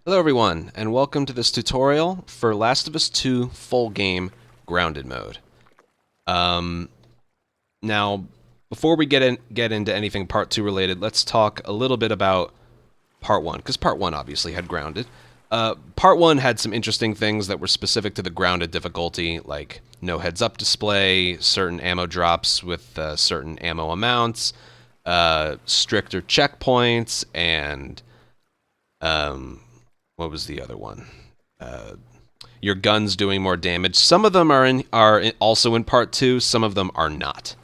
Hello everyone, and welcome to this tutorial for Last of Us 2 full game grounded mode. Um, Now, before we get into anything Part 2 related, let's talk a little bit about Part 1, because Part 1 obviously had grounded. Part 1 had some interesting things that were specific to the grounded difficulty, like no heads-up display, certain ammo drops with certain ammo amounts, stricter checkpoints, and what was the other one? Your guns doing more damage. Some of them are also in part 2. Some of them are not.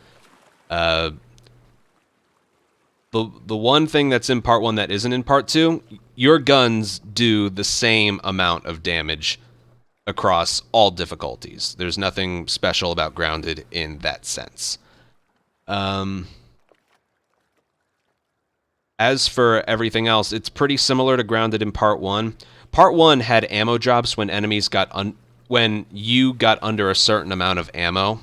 Uh, the one thing that's in part 1 that isn't in part 2, your guns do the same amount of damage across all difficulties. There's nothing special about grounded in that sense. As for everything else, it's pretty similar to grounded in part 1. Part 1 had ammo drops when enemies when you got under a certain amount of ammo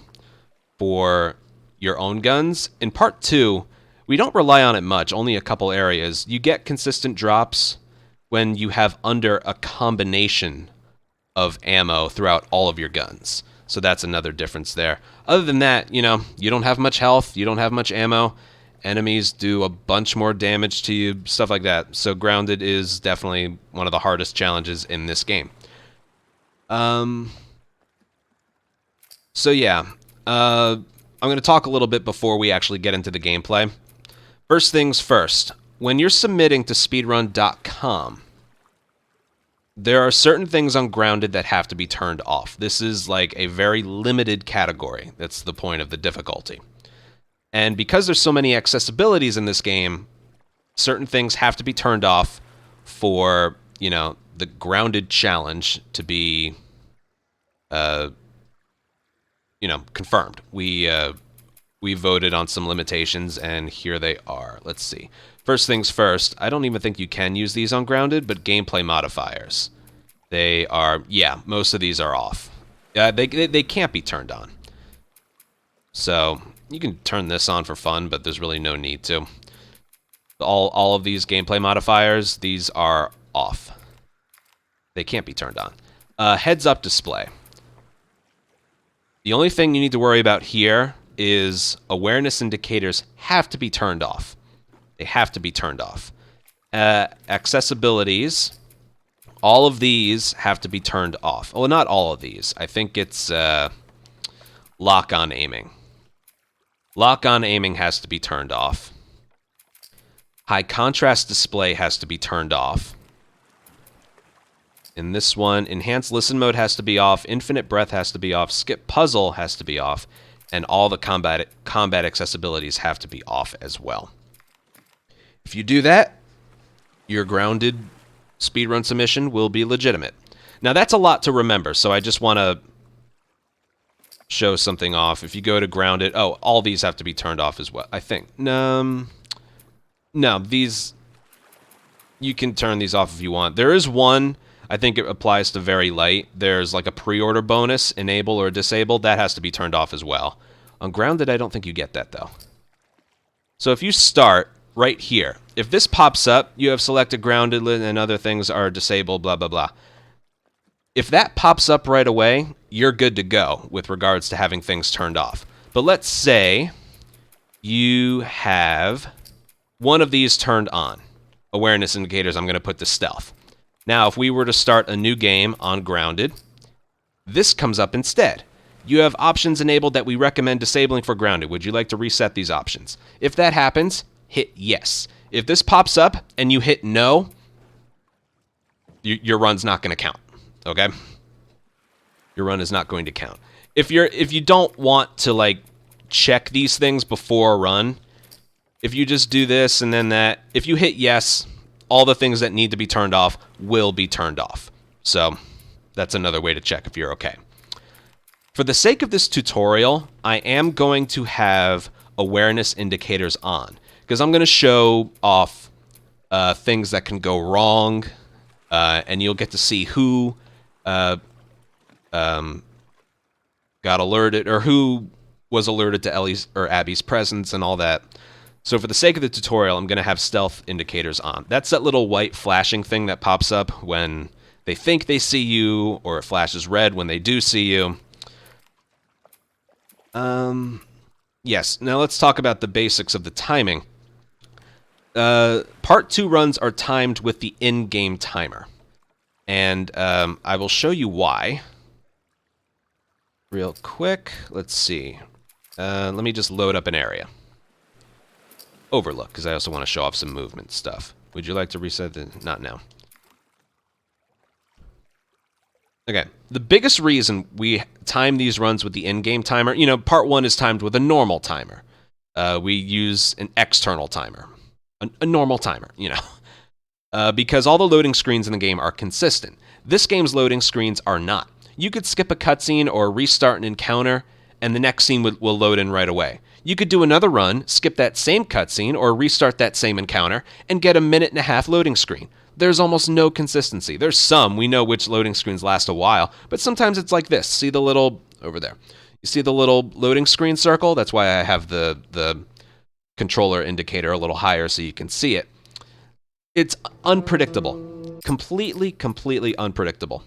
for your own guns. In part 2, we don't rely on it much, only a couple areas. You get consistent drops when you have under a combination of ammo throughout all of your guns. So that's another difference there. Other than that, you don't have much health, you don't have much ammo. Enemies do a bunch more damage to you, stuff like that. So grounded is definitely one of the hardest challenges in this game. So yeah, I'm going to talk a little bit before we actually get into the gameplay. First things first, when you're submitting to speedrun.com, there are certain things on grounded that have to be turned off. This is like a very limited category. That's the point of the difficulty. And because there's so many accessibilities in this game, certain things have to be turned off for, the grounded challenge to be, confirmed. We voted on some limitations, and here they are. Let's see. First things first, I don't even think you can use these on grounded, but gameplay modifiers. They are, most of these are off. They can't be turned on. So you can turn this on for fun, but there's really no need to. All of these gameplay modifiers, these are off. They can't be turned on. Heads-up display. The only thing you need to worry about here is awareness indicators have to be turned off. They have to be turned off. Accessibilities, all of these have to be turned off. Well, not all of these. I think it's lock-on aiming. Lock-on aiming has to be turned off. High contrast display has to be turned off. In this one, enhanced listen mode has to be off, infinite breath has to be off, skip puzzle has to be off, and all the combat accessibilities have to be off as well. If you do that, your grounded speedrun submission will be legitimate. Now that's a lot to remember, so I just want to show something off. If you go to grounded, all these have to be turned off as well, I think. No, these, you can turn these off if you want. There is one, I think it applies to very light. There's like a pre-order bonus, enable or disable, that has to be turned off as well. On grounded, I don't think you get that though. So if you start right here, if this pops up, you have selected grounded and other things are disabled, blah, blah, blah. If that pops up right away, you're good to go with regards to having things turned off. But let's say you have one of these turned on. Awareness indicators, I'm going to put to stealth. Now, if we were to start a new game on grounded, this comes up instead. You have options enabled that we recommend disabling for grounded. Would you like to reset these options? If that happens, hit yes. If this pops up and you hit no, your run's not going to count. Okay? Your run is not going to count. If you don't want to check these things before a run, if you just do this and then that, if you hit yes, all the things that need to be turned off will be turned off. So that's another way to check if you're okay. For the sake of this tutorial, I am going to have awareness indicators on because I'm going to show off things that can go wrong, and you'll get to see who got alerted or who was alerted to Ellie's or Abby's presence and all that. So for the sake of the tutorial, I'm going to have stealth indicators on. That's that little white flashing thing that pops up when they think they see you, or it flashes red when they do see you. Yes, now let's talk about the basics of the timing. Part 2 runs are timed with the in-game timer. And I will show you why. Real quick, let's see. Let me just load up an area. Overlook, because I also want to show off some movement stuff. Would you like to reset the... Not now. Okay, the biggest reason we time these runs with the in-game timer, you know, part 1 is timed with a normal timer. We use an external timer. A normal timer, you know. Because all the loading screens in the game are consistent. This game's loading screens are not. You could skip a cutscene or restart an encounter, and the next scene will load in right away. You could do another run, skip that same cutscene, or restart that same encounter, and get a 1.5-minute loading screen. There's almost no consistency. There's some, we know which loading screens last a while, but sometimes it's like this. See the little, over there. You see the little loading screen circle? That's why I have the controller indicator a little higher so you can see it. It's unpredictable. Completely unpredictable.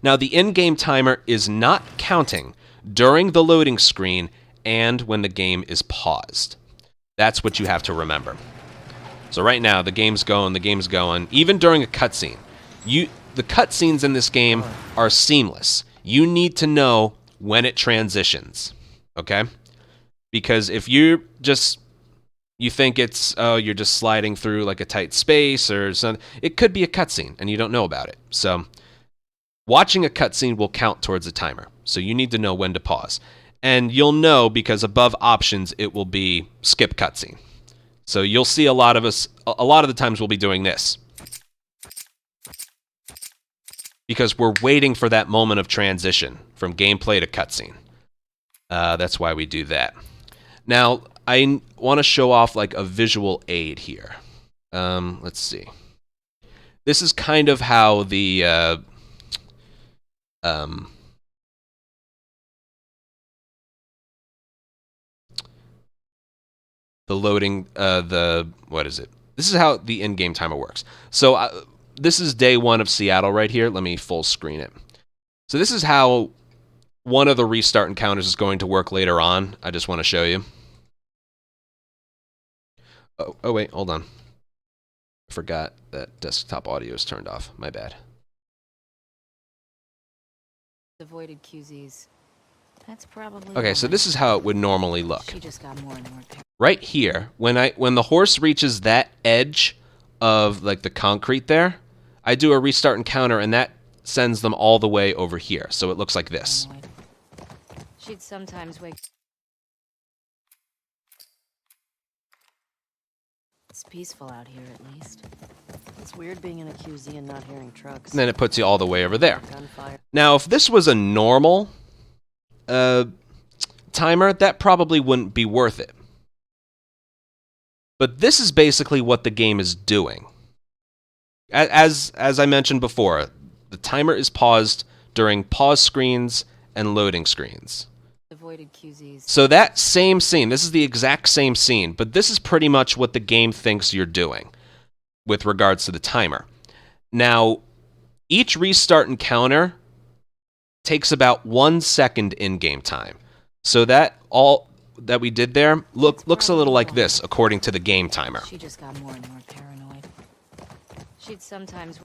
Now, the in-game timer is not counting during the loading screen and when the game is paused. That's what you have to remember. So right now, the game's going, even during a cutscene. The cutscenes in this game are seamless. You need to know when it transitions, okay? Because if you think it's, oh, you're just sliding through like a tight space or something, it could be a cutscene and you don't know about it. So watching a cutscene will count towards a timer. So you need to know when to pause. And you'll know because above options, it will be skip cutscene. So you'll see a lot of the times we'll be doing this. Because we're waiting for that moment of transition from gameplay to cutscene. That's why we do that. Now, I want to show off like a visual aid here. Let's see. This is kind of how the loading, what is it? This is how the in-game timer works. So this is day 1 of Seattle right here. Let me full screen it. So this is how one of the restart encounters is going to work later on. I just want to show you. Oh wait, hold on. I forgot that desktop audio is turned off. My bad. Avoided QZs. That's probably okay. So this is how it would normally look. She just got more and more. Right here, when the horse reaches that edge of like the concrete there, I do a restart encounter, and that sends them all the way over here. So it looks like this. She'd sometimes wake. It's peaceful out here, at least. It's weird being in a QZ and not hearing trucks. And then it puts you all the way over there. Gunfire. Now, if this was a normal timer, that probably wouldn't be worth it. But this is basically what the game is doing. As I mentioned before, the timer is paused during pause screens and loading screens. Avoided QZs. So that same scene, this is the exact same scene, but this is pretty much what the game thinks you're doing with regards to the timer. Now, each restart encounter takes about 1 second in-game time. So that all that we did there looks a little like this, according to the game timer. She just got more and more paranoid. She'd sometimes.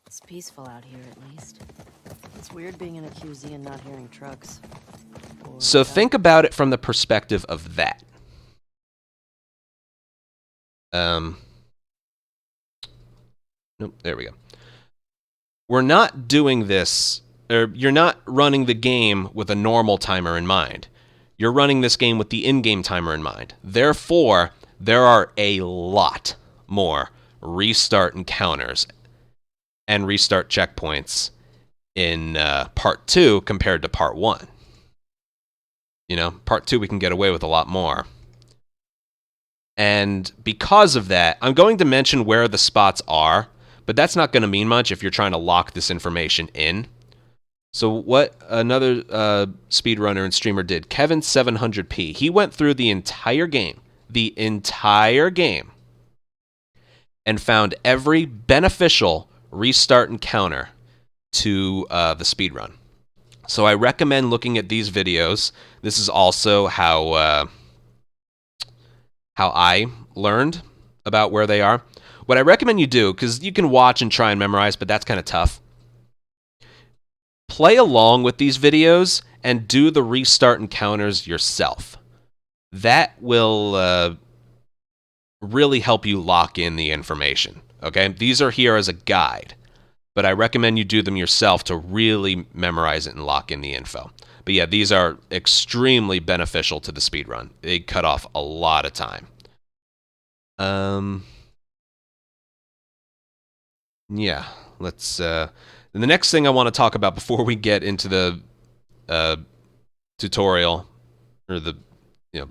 It's peaceful out here, at least. It's weird being in a QZ and not hearing trucks. So think about it from the perspective of that. Nope, there we go. We're not doing this, or you're not running the game with a normal timer in mind. You're running this game with the in-game timer in mind. Therefore, there are a lot more restart encounters and restart checkpoints in Part 2 compared to Part 1. You know, Part 2 we can get away with a lot more. And because of that, I'm going to mention where the spots are, but that's not going to mean much if you're trying to lock this information in. So what another speedrunner and streamer did, Kevin700p, he went through the entire game, the entire game and found every beneficial restart encounter to the speedrun. So I recommend looking at these videos. This is also how I learned about where they are. What I recommend you do, because you can watch and try and memorize, but that's kind of tough. Play along with these videos and do the restart encounters yourself. That will really help you lock in the information. Okay, these are here as a guide, but I recommend you do them yourself to really memorize it and lock in the info. But yeah, these are extremely beneficial to the speedrun. They cut off a lot of time. Yeah, let's. The next thing I want to talk about before we get into the tutorial or the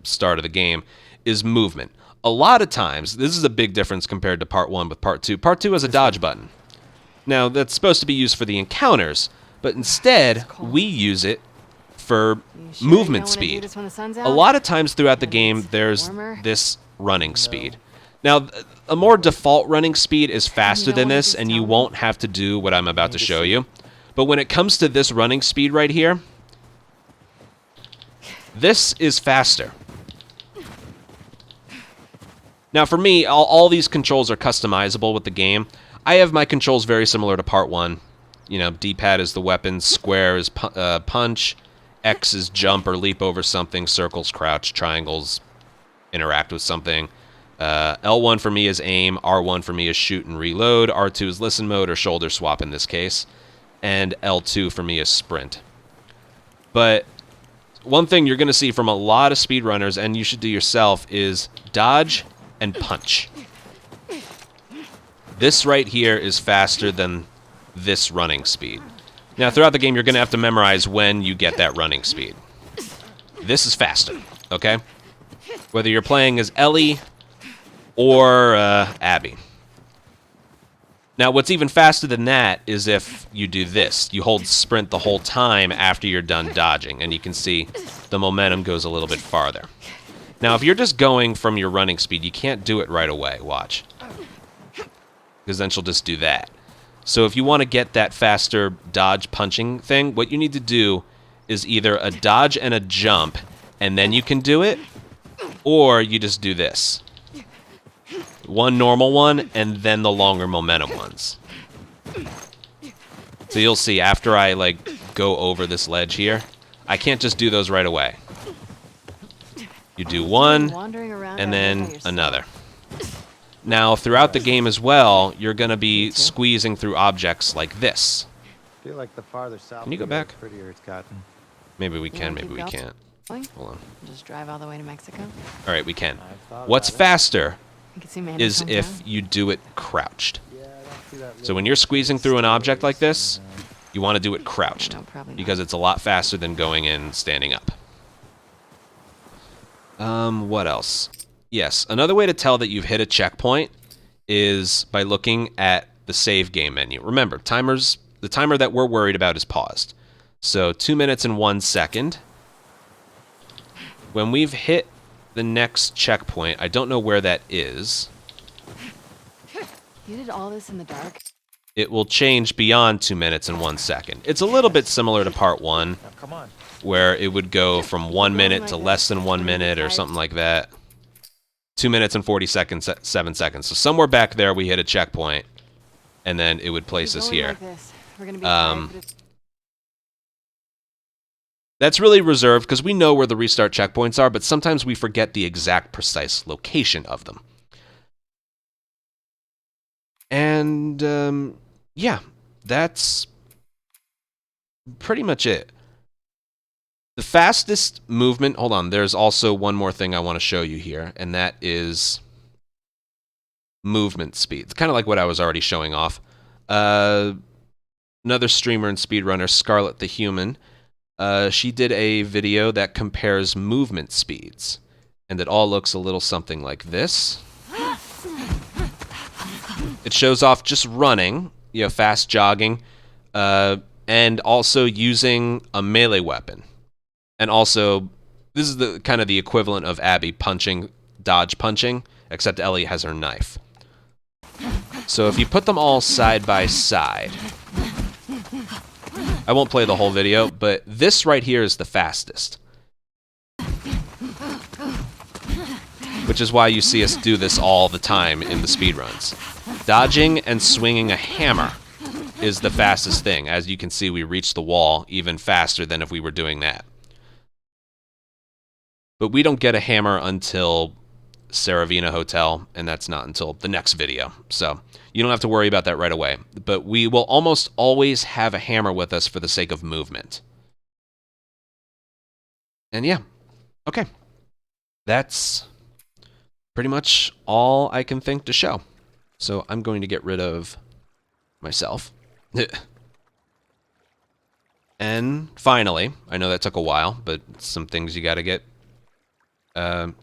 start of the game is movement. A lot of times, this is a big difference compared to Part 1 with Part 2. Part 2 has a dodge button. Now, that's supposed to be used for the encounters, but instead, we use it for movement speed. A lot of times throughout the game, there's this running speed. Now, a more default running speed is faster than this, and you won't have to do what I'm about to show you. But when it comes to this running speed right here, this is faster. Now, for me, all these controls are customizable with the game. I have my controls very similar to Part 1. D-pad is the weapon, square is punch, X is jump or leap over something, circles, crouch, triangles, interact with something. L1 for me is aim, R1 for me is shoot and reload, R2 is listen mode or shoulder swap in this case, and L2 for me is sprint. But one thing you're going to see from a lot of speedrunners, and you should do yourself, is dodge and punch. This right here is faster than this running speed. Now, throughout the game, you're going to have to memorize when you get that running speed. This is faster, okay? Whether you're playing as Ellie or Abby. Now, what's even faster than that is if you do this. You hold sprint the whole time after you're done dodging, and you can see the momentum goes a little bit farther. Now, if you're just going from your running speed, you can't do it right away. Watch. Because then she'll just do that. So if you want to get that faster dodge punching thing, what you need to do is either a dodge and a jump, and then you can do it, or you just do this. One normal one, and then the longer momentum ones. So you'll see, after I, go over this ledge here, I can't just do those right away. You do one, and then another. Now, throughout the game as well, you're going to be squeezing through objects like this. I feel like the farther south Can you go back? the prettier it's gotten. Maybe we can, maybe we can't. Hold on. Just drive all the way to Mexico. All right, we can. What's faster is if hometown. you do it crouched. So when you're squeezing through an object like this, you want to do it crouched, No, probably not. because it's a lot faster than going in standing up. What else? Yes, another way to tell that you've hit a checkpoint is by looking at the save game menu. Remember, the timer that we're worried about is paused. So 2 minutes and 1 second. When we've hit the next checkpoint, I don't know where that is. You did all this in the dark? It will change beyond 2 minutes and 1 second. It's a little bit similar to Part 1, Now, come on. where it would go from 1 minute to less than 1 minute or something like that. 2 minutes and 40 seconds, 7 seconds. So somewhere back there we hit a checkpoint, and then it would place us here. We're gonna be tired, but it's That's really reserved because we know where the restart checkpoints are, but sometimes we forget the exact precise location of them. And, yeah, that's pretty much it. The fastest movement, hold on, there's also one more thing I want to show you here, and that is movement speed. It's kind of like what I was already showing off. Another streamer and speedrunner, Scarlet the Human, she did a video that compares movement speeds, and it all looks a little something like this. It shows off just running, fast jogging, and also using a melee weapon. And also, this is the kind of the equivalent of Abby punching, dodge punching, except Ellie has her knife. So if you put them all side by side, I won't play the whole video, but this right here is the fastest. Which is why you see us do this all the time in the speedruns. Dodging and swinging a hammer is the fastest thing. As you can see, we reach the wall even faster than if we were doing that. But we don't get a hammer until Saravina Hotel, and that's not until the next video. So you don't have to worry about that right away. But we will almost always have a hammer with us for the sake of movement. And yeah, okay. That's pretty much all I can think to show. So I'm going to get rid of myself. And finally, I know that took a while, but some things you gotta get,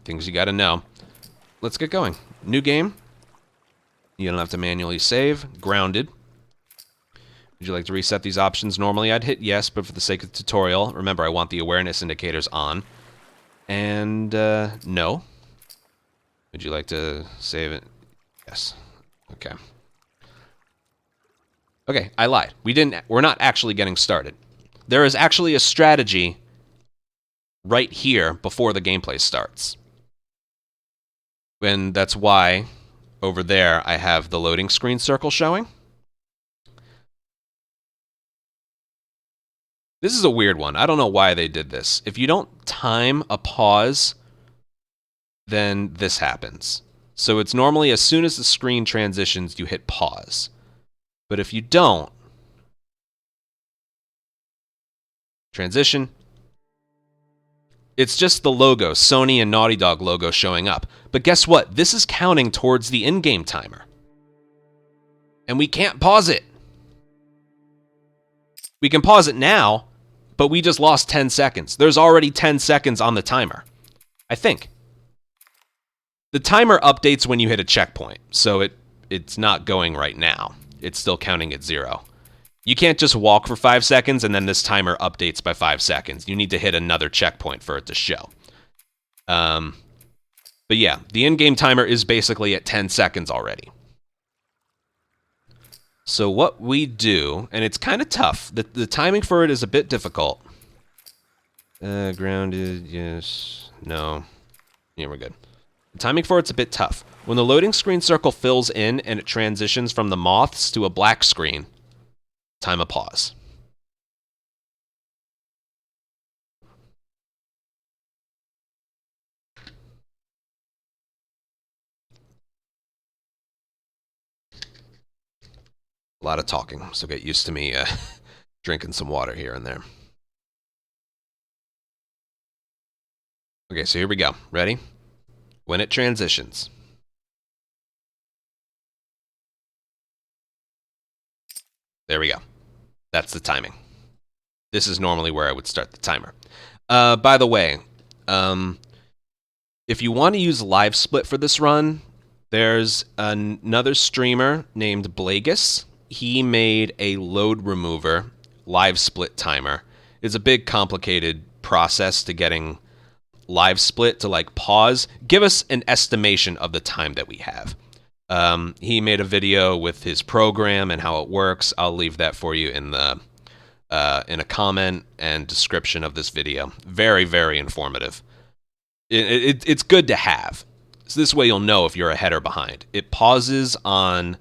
things you gotta know. Let's get going. New game. You don't have to manually save. Grounded. Would you like to reset these options? Normally I'd hit yes, but for the sake of the tutorial, remember I want the awareness indicators on. And no. Would you like to save it? Yes. Okay. Okay, I lied. We're not actually getting started. There is actually a strategy right here before the gameplay starts. And that's why over there I have the loading screen circle showing. This is a weird one. I don't know why they did this. If you don't time a pause, then this happens. So it's normally as soon as the screen transitions, you hit pause. But if you don't, transition, it's just the logo, Sony and Naughty Dog logo showing up. But guess what? This is counting towards the in-game timer. And we can't pause it. We can pause it now, but we just lost 10 seconds. There's already 10 seconds on the timer, I think. The timer updates when you hit a checkpoint, so it's not going right now. It's still counting at 0. You can't just walk for 5 seconds and then this timer updates by 5 seconds. You need to hit another checkpoint for it to show. But yeah, the in-game timer is basically at 10 seconds already. So what we do, and it's kind of tough. The timing for it is a bit difficult. Grounded, yes, no. Yeah, we're good. The timing for it's a bit tough. When the loading screen circle fills in and it transitions from the moths to a black screen, time a pause. A lot of talking, so get used to me drinking some water here and there. Okay, so here we go. Ready? When it transitions. There we go. That's the timing. This is normally where I would start the timer. By the way, if you want to use live split for this run, there's another streamer named Blagus. He made a load remover live split timer. It's a big complicated process to getting live split to like pause. Give us an estimation of the time that we have. He made a video with his program and how it works. I'll leave that for you in the in a comment and description of this video. Very, very informative. It's good to have. So this way you'll know if you're ahead or behind. It pauses on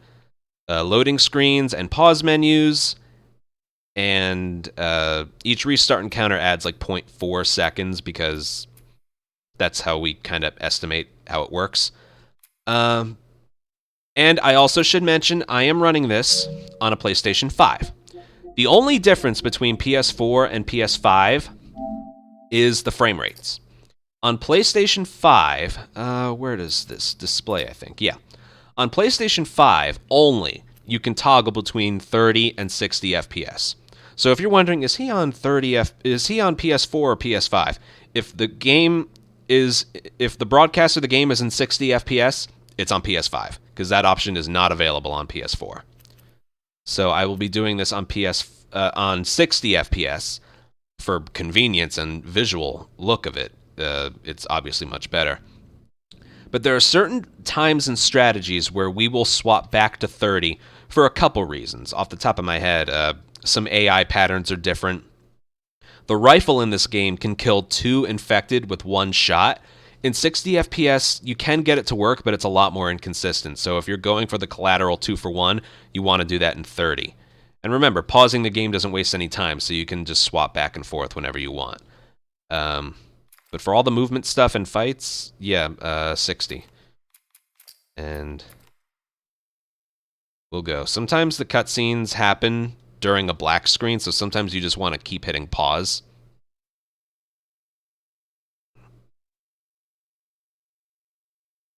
loading screens and pause menus, and each restart encounter adds like 0.4 seconds because that's how we kind of estimate how it works. And I also should mention I am running this on a PlayStation 5. The only difference between PS4 and PS5 is the frame rates. On PlayStation 5, where does this display, I think? Yeah. On PlayStation 5 only, you can toggle between 30 and 60 FPS. So if you're wondering, is he on PS4 or PS5? If the broadcast of the game is in 60 FPS, it's on PS5, because that option is not available on PS4. So I will be doing this on 60 FPS for convenience and visual look of it. It's obviously much better. But there are certain times and strategies where we will swap back to 30 for a couple reasons. Off the top of my head, some AI patterns are different. The rifle in this game can kill 2 infected with 1 shot. In 60 FPS, you can get it to work, but it's a lot more inconsistent. So if you're going for the collateral 2 for 1, you want to do that in 30. And remember, pausing the game doesn't waste any time, so you can just swap back and forth whenever you want. But for all the movement stuff and fights, yeah, 60. And we'll go. Sometimes the cutscenes happen during a black screen, so sometimes you just want to keep hitting pause.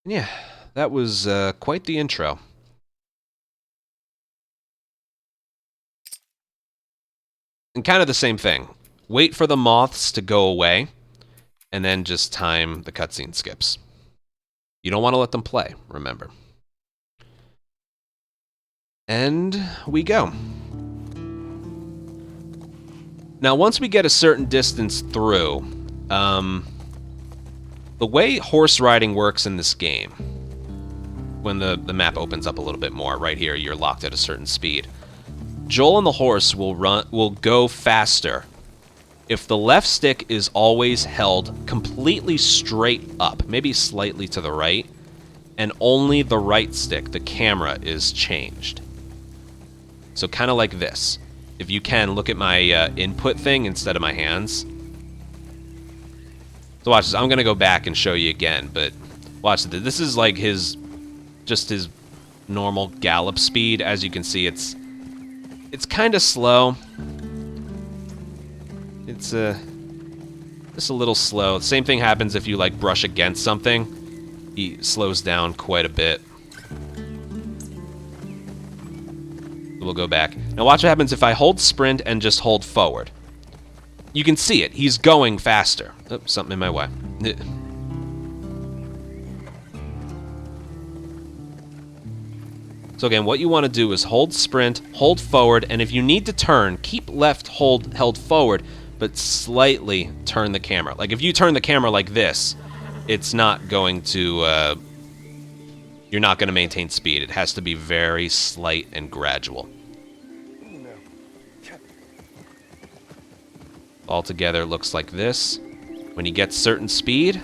Yeah, that was quite the intro. And kind of the same thing. Wait for the moths to go away, and then just time the cutscene skips. You don't want to let them play, remember. And we go. Now, once we get a certain distance through, the way horse riding works in this game, when the map opens up a little bit more, right here, you're locked at a certain speed. Joel and the horse will go faster if the left stick is always held completely straight up, maybe slightly to the right, and only the right stick, the camera, is changed. So kind of like this. If you can, look at my input thing instead of my hands. So watch this. I'm going to go back and show you again, but watch this. This is like just his normal gallop speed. As you can see, it's kind of slow. It's just a little slow. Same thing happens if you like brush against something. He slows down quite a bit. We'll go back. Now watch what happens if I hold sprint and just hold forward. You can see it. He's going faster. Oh, something in my way. So again, what you want to do is hold sprint, hold forward, and if you need to turn, keep left held forward, but slightly turn the camera. Like if you turn the camera like this, it's not going to, you're not going to maintain speed. It has to be very slight and gradual. Altogether looks like this. When he gets certain speed,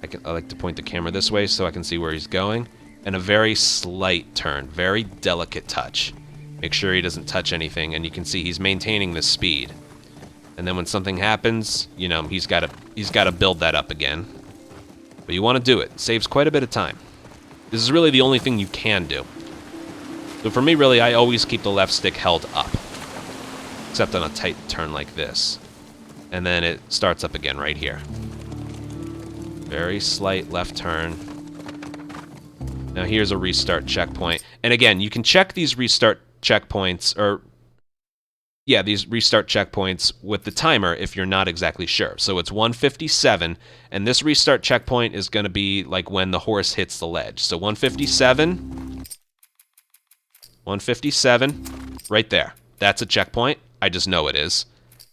I like to point the camera this way so I can see where he's going. And a very slight turn, very delicate touch. Make sure he doesn't touch anything, and you can see he's maintaining this speed. And then when something happens, you know, he's got to build that up again. But you want to do it. It saves quite a bit of time. This is really the only thing you can do. So for me, really, I always keep the left stick held up. Except on a tight turn like this. And then it starts up again right here. Very slight left turn. Now here's a restart checkpoint. And again, you can check these restart checkpoints, or yeah, these restart checkpoints with the timer if you're not exactly sure. So it's 157, and this restart checkpoint is going to be like when the horse hits the ledge. So 157, right there. That's a checkpoint. I just know it is.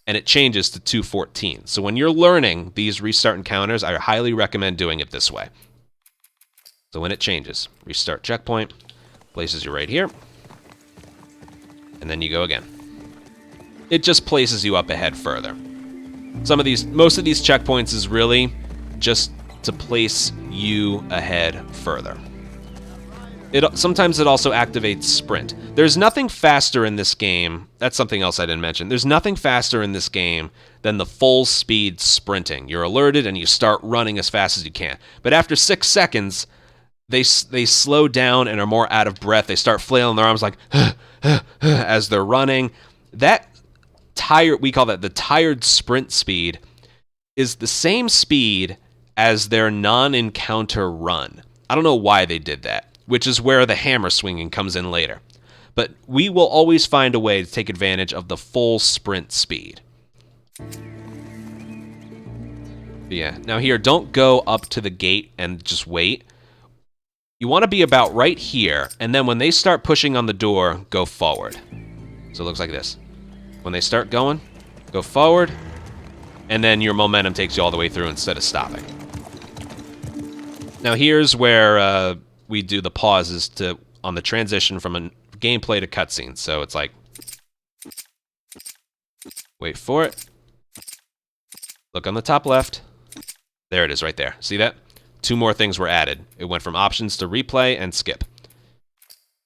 And it changes to 214. So when you're learning these restart encounters, I highly recommend doing it this way. So when it changes, restart checkpoint, places you right here, and then you go again. It just places you up ahead further. Most of these checkpoints is really just to place you ahead further. Sometimes it also activates sprint. There's nothing faster in this game. That's something else I didn't mention. There's nothing faster in this game than the full speed sprinting. You're alerted and you start running as fast as you can. But after 6 seconds, they slow down and are more out of breath. They start flailing their arms like as they're running. That we call that the tired sprint speed, is the same speed as their non-encounter run. I don't know why they did that, which is where the hammer swinging comes in later. But we will always find a way to take advantage of the full sprint speed. Yeah, now here, don't go up to the gate and just wait. You want to be about right here, and then when they start pushing on the door, go forward. So it looks like this. When they start going, go forward, and then your momentum takes you all the way through instead of stopping. Now here's where we do the pauses on the transition from a gameplay to cutscene. So it's like, wait for it. Look on the top left. There it is right there. See that? 2 more things were added. It went from options to replay and skip.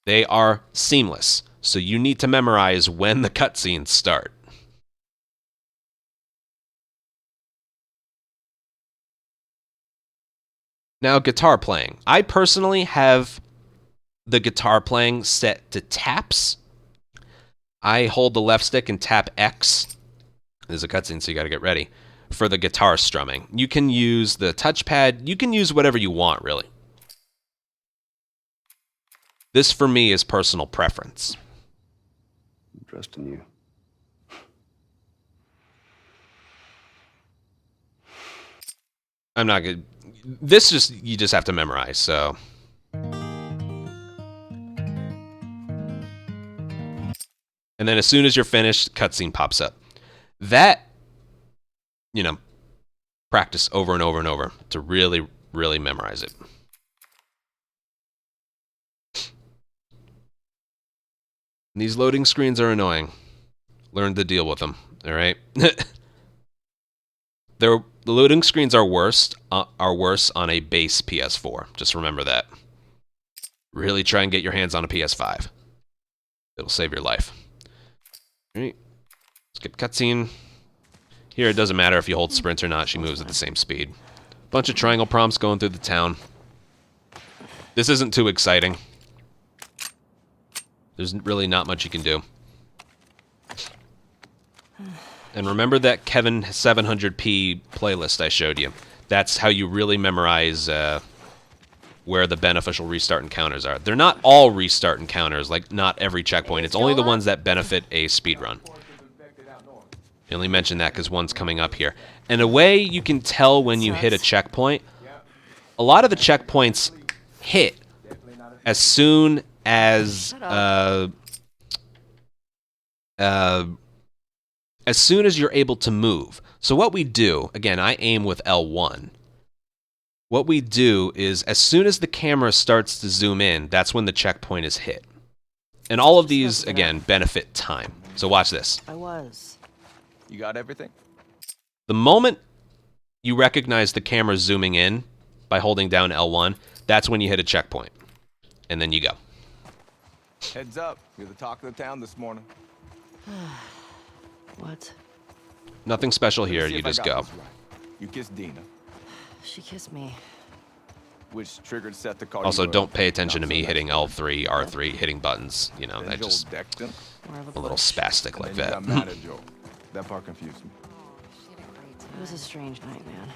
They are seamless, so you need to memorize when the cutscenes start. Now, guitar playing. I personally have the guitar playing set to taps. I hold the left stick and tap X. There's a cutscene, so you gotta get ready. For the guitar strumming. You can use the touchpad. You can use whatever you want, really. This, for me, is personal preference. I'm trusting you. I'm not good. This you just have to memorize, so. And then as soon as you're finished, cutscene pops up. That, practice over and over and over to really, really memorize it. These loading screens are annoying. Learn to deal with them, all right? The loading screens are worse on a base PS4. Just remember that. Really try and get your hands on a PS5. It'll save your life. All right. Skip cutscene. Here, it doesn't matter if you hold sprint or not. She moves at the same speed. Bunch of triangle prompts going through the town. This isn't too exciting. There's really not much you can do. And remember that Kevin 700p playlist I showed you. That's how you really memorize where the beneficial restart encounters are. They're not all restart encounters, like not every checkpoint. It's only the ones that benefit a speedrun. I only mention that because one's coming up here. And a way you can tell when you hit a checkpoint, a lot of the checkpoints hit as soon as you're able to move. So what we do, again, I aim with L1. What we do is as soon as the camera starts to zoom in, that's when the checkpoint is hit. And all of these, again, benefit time. So watch this. You got everything? The moment you recognize the camera zooming in by holding down L1, that's when you hit a checkpoint. And then you go. Heads up, you're the talk of the town this morning. What? Nothing special Let me here, see you if I just got go. this right. You kissed Dina, She kissed me. which triggered Seth to call Also, you don't pay attention to not me so hitting nice. L3, R3, hitting buttons. You know, Then that Joel just decked him, More of a little spastic and like then you that. got mad at Joel. That part confused me. It was a strange night, man.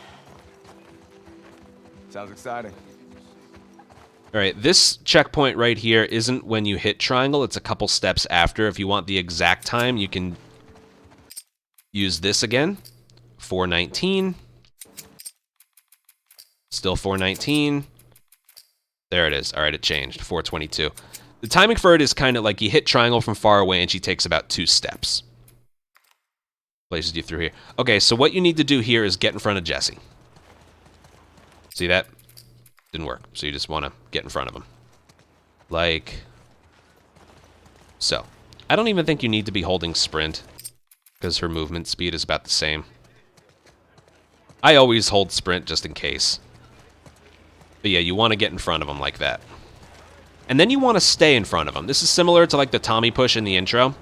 Sounds exciting. All right, this checkpoint right here isn't when you hit triangle. It's a couple steps after. If you want the exact time, you can use this again. 419. Still 419. There it is. All right, it changed. 422. The timing for it is kind of like you hit triangle from far away and she takes about 2 steps. Places you through here. Okay, so what you need to do here is get in front of Jesse. See that? Didn't work. So you just want to get in front of him. Like so. I don't even think you need to be holding sprint because her movement speed is about the same. I always hold sprint just in case. But yeah, you want to get in front of him like that. And then you want to stay in front of him. This is similar to like the Tommy push in the intro.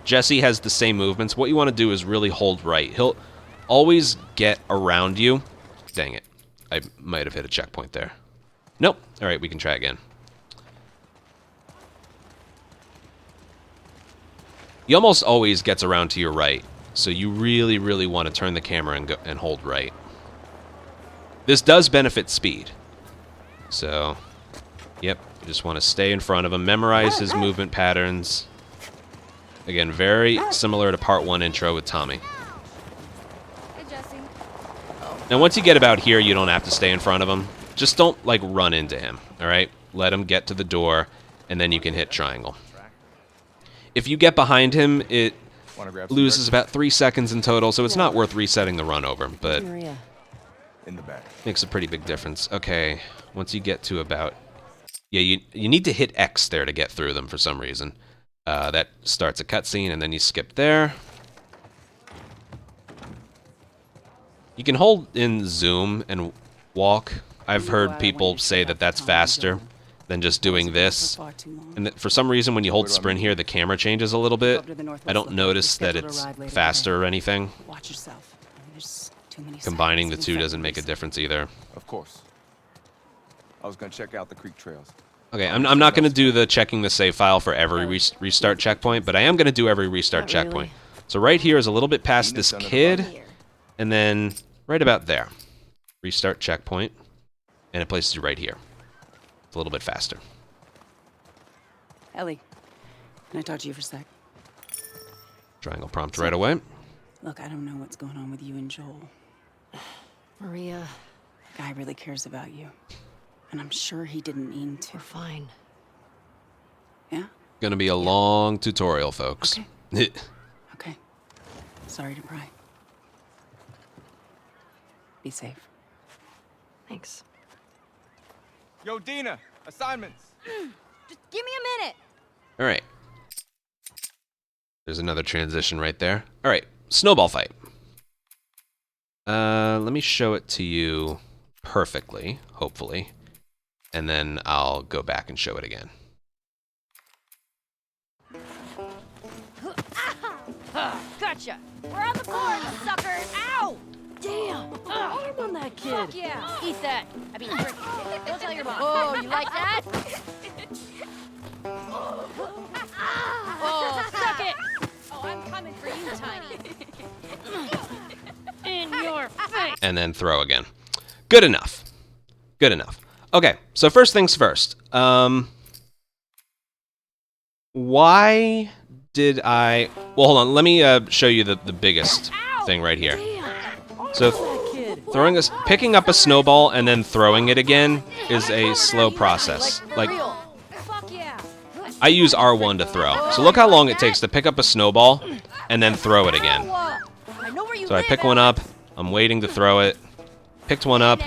Jesse has the same movements. What you want to do is really hold right. He'll always get around you. Dang it. I might have hit a checkpoint there. Nope. All right, we can try again. He almost always gets around to your right. So you really, really want to turn the camera and go and hold right. This does benefit speed. So, yep, you just want to stay in front of him, memorize his movement patterns. Again, very similar to part 1 intro with Tommy. Hey, Jesse. Now, once you get about here, you don't have to stay in front of him. Just don't, like, run into him, all right? Let him get to the door, and then you can hit triangle. If you get behind him, it Wanna grab some loses about 3 seconds in total, so it's not worth resetting the run over, but Maria. in the back? makes a pretty big difference. Okay. once you get to about... Yeah, you need to hit X there to get through them for some reason. That starts a cutscene, and then you skip there. You can hold in zoom and walk. I've heard people say that that's faster than just doing this. And for some reason, when you hold sprint here, the camera changes a little bit. I don't notice that it's faster or anything. Watch yourself. There's too many Combining the two doesn't make a difference either. Of course. I was gonna check out the creek trails. Okay, I'm not going to do the checking the save file for every restart checkpoint, but I am going to do every restart Not checkpoint. really. So right here is a little bit past this Venus under the kid, Here. and then right about there. Restart checkpoint, and it places you right here. It's a little bit faster. Ellie, can I talk to you for a sec? Triangle prompt right away. Look, I don't know what's going on with you and Joel. Maria, The guy really cares about you. And I'm sure he didn't mean to. we're fine. Yeah? Gonna be a long tutorial, folks. Okay. Okay. Sorry to pry. Be safe. Thanks. Yo, Dina, assignments. Just give me a minute. All right. There's another transition right there. All right, snowball fight. Let me show it to you perfectly, hopefully. And then I'll go back and show it again. Gotcha. We're on the board, suckers. Ow! Damn. Arm on that kid. Fuck yeah. Eat that. I mean, frick. Don't tell your mom. Oh, you like that? Oh, suck it. Oh, I'm coming for you, Tiny. In your face. And then throw again. Good enough. Good enough. Okay, so first things first. Why did I... Well, hold on. Let me show you the biggest thing right here. So picking up a snowball and then throwing it again is a slow process. Like, Fuck yeah. I use R1 to throw. So look how long it takes to pick up a snowball and then throw it again. I know where you So I live, pick one up. I'm waiting to throw it. Picked one up.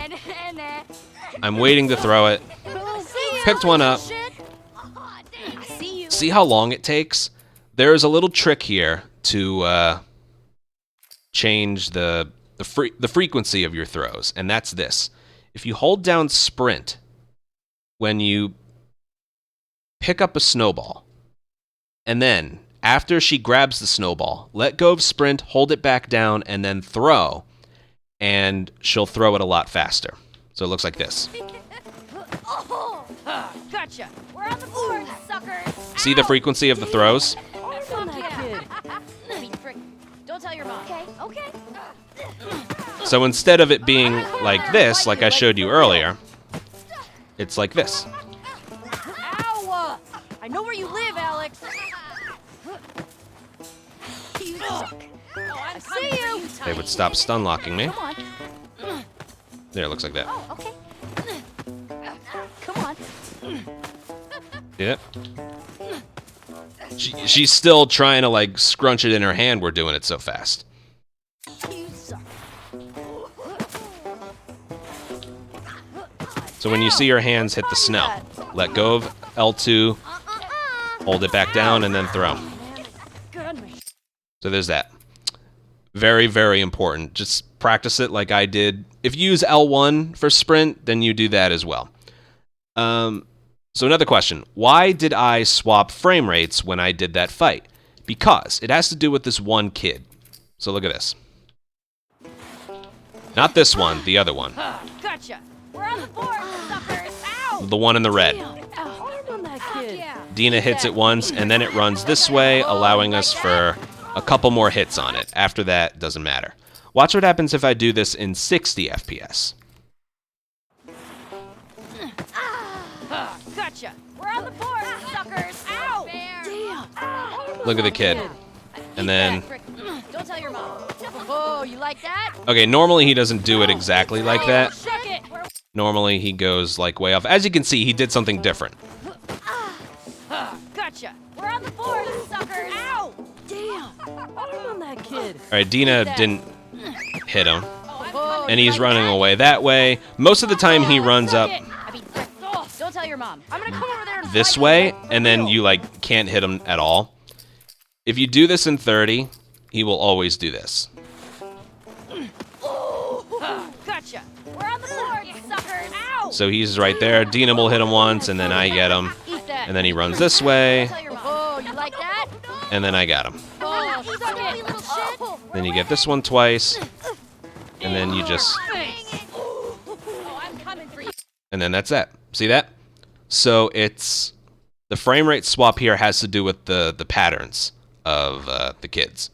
I'm waiting to throw it. Picked one up. See how long it takes? There's a little trick here to change the frequency of your throws, and that's this. If you hold down sprint when you pick up a snowball, and then after she grabs the snowball, let go of sprint, hold it back down, and then throw, and she'll throw it a lot faster. So it looks like this. Oh, gotcha. We're on the board, suckers. See the frequency of the throws? Arm on that kid. I mean, frick. Don't tell your mom. Okay. Okay. So instead of it being like this, like I showed you earlier, it's like this. Ow! I know where you live, Alex. You suck. Oh, I see you. They would stop stun locking me. Come on. There, it looks like that. Oh, okay. Come on. Yep. She's still trying to like scrunch it in her hand. We're doing it so fast. You suck. So when you see your hands hit the snow, let go of L2, hold it back down, and then throw. Goodness. So there's that. Very, very important. Just practice it like I did. If you use L1 for sprint, then you do that as well. So another question. Why did I swap frame rates when I did that fight? Because it has to do with this one kid. So look at this. Not this one, the other one. Gotcha. We're on the board, suckers. Ow! The one in the red. Arm on that kid. Yeah. Dina hits it once, and then it runs this way, allowing us for a couple more hits on it. After that, doesn't matter. Watch what happens if I do this in 60 FPS. Gotcha. We're on the board, suckers. Ow! Damn. Look at the kid. And then... Don't tell your mom. Oh, you like that? Okay, normally he doesn't do it exactly like that. Shuck it. Normally he goes like way off. As you can see, he did something different. Gotcha. We're on the board, suckers. Ow! Damn. Arm on that kid. All right, Dina didn't hit him. Oh, And he's running away that way. Most of the time he runs up tell your mom. I'm gonna come over there and this fight you, way, like, for and then real. you like can't hit him at all. If you do this in 30, he will always do this. Gotcha. We're on the board, you suckers. Ow! So he's right there. Dina will hit him once, and then I get him. Eat that. And then he runs this way, Tell your mom. Oh, you like that? and then I got him. Oh, suck it, you little shit. Then you get this one twice, and then you just... Oh, I'm coming for you. And then that's that. See that? So it's... The frame rate swap here has to do with the patterns of the kids.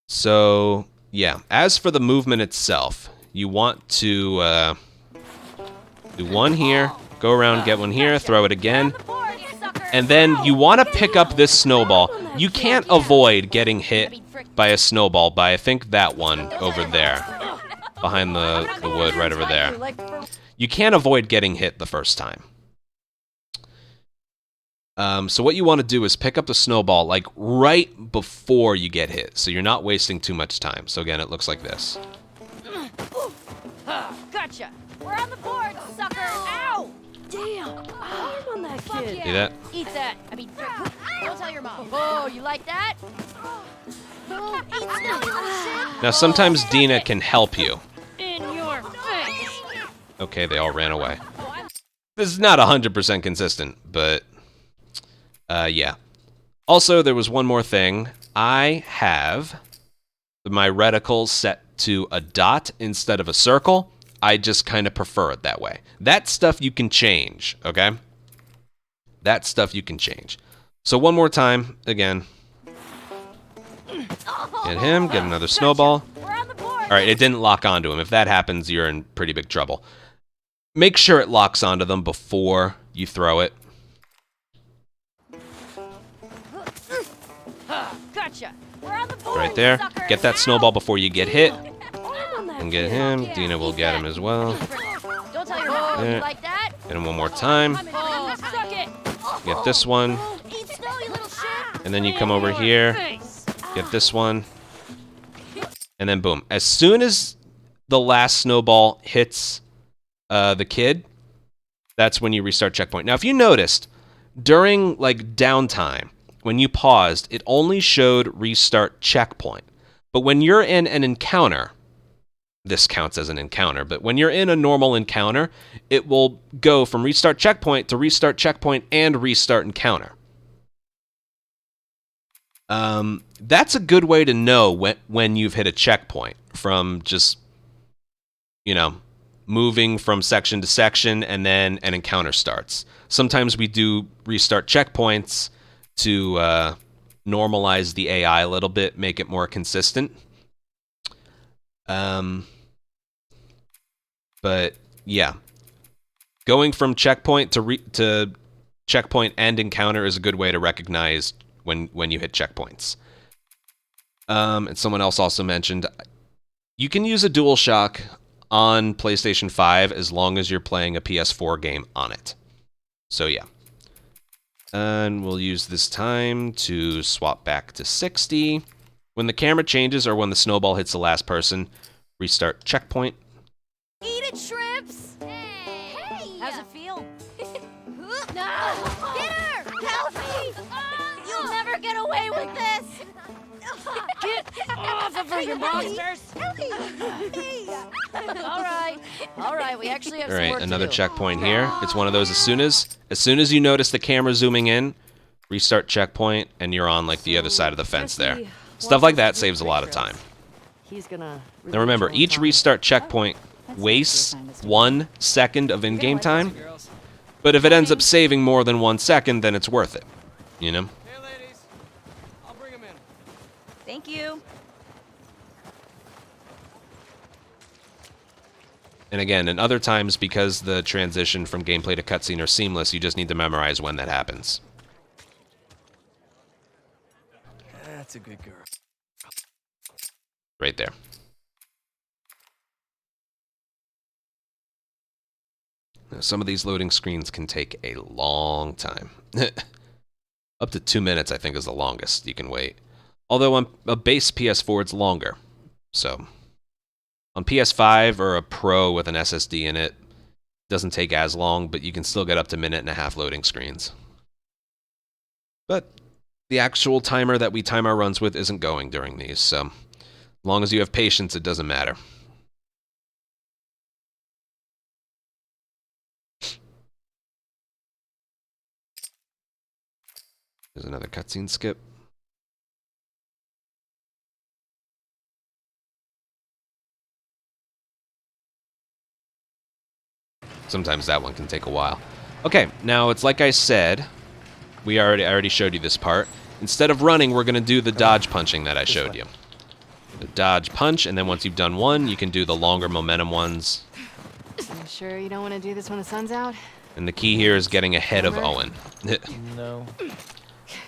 So, yeah. As for the movement itself, you want to do one here, go around, get one here, throw it again, and then you want to pick up this snowball. You can't avoid getting hit by a snowball by, I think, that one over there, behind the wood right over there. You can't avoid getting hit the first time. So what you want to do is pick up the snowball like right before you get hit, so you're not wasting too much time. So again, it looks like this. Gotcha. We're on the board, sucker. Ow! Damn. I'm on that kid. See that? Eat that. I mean, don't tell your mom. Oh, you like that? No, eat that. Now sometimes Dina can help you. In your face. Okay, they all ran away. This is not 100% consistent, but yeah. Also, there was one more thing. I have my reticles set to a dot instead of a circle. I just kind of prefer it that way. That stuff you can change, okay? That stuff you can change. So one more time, again. Get him, get another snowball. All right, it didn't lock onto him. If that happens, you're in pretty big trouble. Make sure it locks onto them before you throw it. Gotcha. We're on the board, Right there. sucker. Get that snowball before you get hit. I'm on that And get kid. him. Dina will get him as well. Don't tell your mom. There. You like that? Get him one more time. Oh, suck it. Get this one. Eat snow, you little shit. And then you come over here. Get this one. And then boom. As soon as the last snowball hits the kid, that's when you restart checkpoint. Now, if you noticed, during like downtime, when you paused, it only showed restart checkpoint. But when you're in an encounter, this counts as an encounter, but when you're in a normal encounter, it will go from restart checkpoint to restart checkpoint and restart encounter. That's a good way to know when you've hit a checkpoint, from just, you know, moving from section to section and then an encounter starts. Sometimes we do restart checkpoints to normalize the AI a little bit, make it more consistent. But yeah, going from checkpoint to checkpoint and encounter is a good way to recognize when you hit checkpoints. And someone else also mentioned you can use a DualShock on PlayStation 5 as long as you're playing a PS4 game on it. So yeah. And we'll use this time to swap back to 60. When the camera changes or when the snowball hits the last person, restart checkpoint. Eat it, shrimps. Hey. How's it feel? No. Get her. Help me. You'll never get away with this. Get off of her, you monsters. All right, we actually have All some right, work to another do. checkpoint here. It's one of those as soon as you notice the camera zooming in, restart checkpoint, and you're on like the other side of the fence there. Stuff like that saves a lot of time. He's gonna. Now remember, each restart checkpoint wastes 1 second of in-game time, but if it ends up saving more than 1 second, then it's worth it, you know? Hey, ladies. I'll bring him in. Thank you. And again, in other times, because the transition from gameplay to cutscene are seamless, you just need to memorize when that happens. That's a good girl. Right there. Now, some of these loading screens can take a long time. Up to 2 minutes, I think, is the longest you can wait. Although on a base PS4, it's longer. So, on PS5 or a Pro with an SSD in it, doesn't take as long, but you can still get up to 1.5 minute loading screens. But the actual timer that we time our runs with isn't going during these, so as long as you have patience, it doesn't matter. There's another cutscene skip. Sometimes that one can take a while. Okay, now it's like I said, I already showed you this part. Instead of running, we're going to do the dodge punching that I showed you. The dodge punch, and then once you've done one, you can do the longer momentum ones. You sure you don't want to do this when the sun's out? And the key here is getting ahead of Owen. No.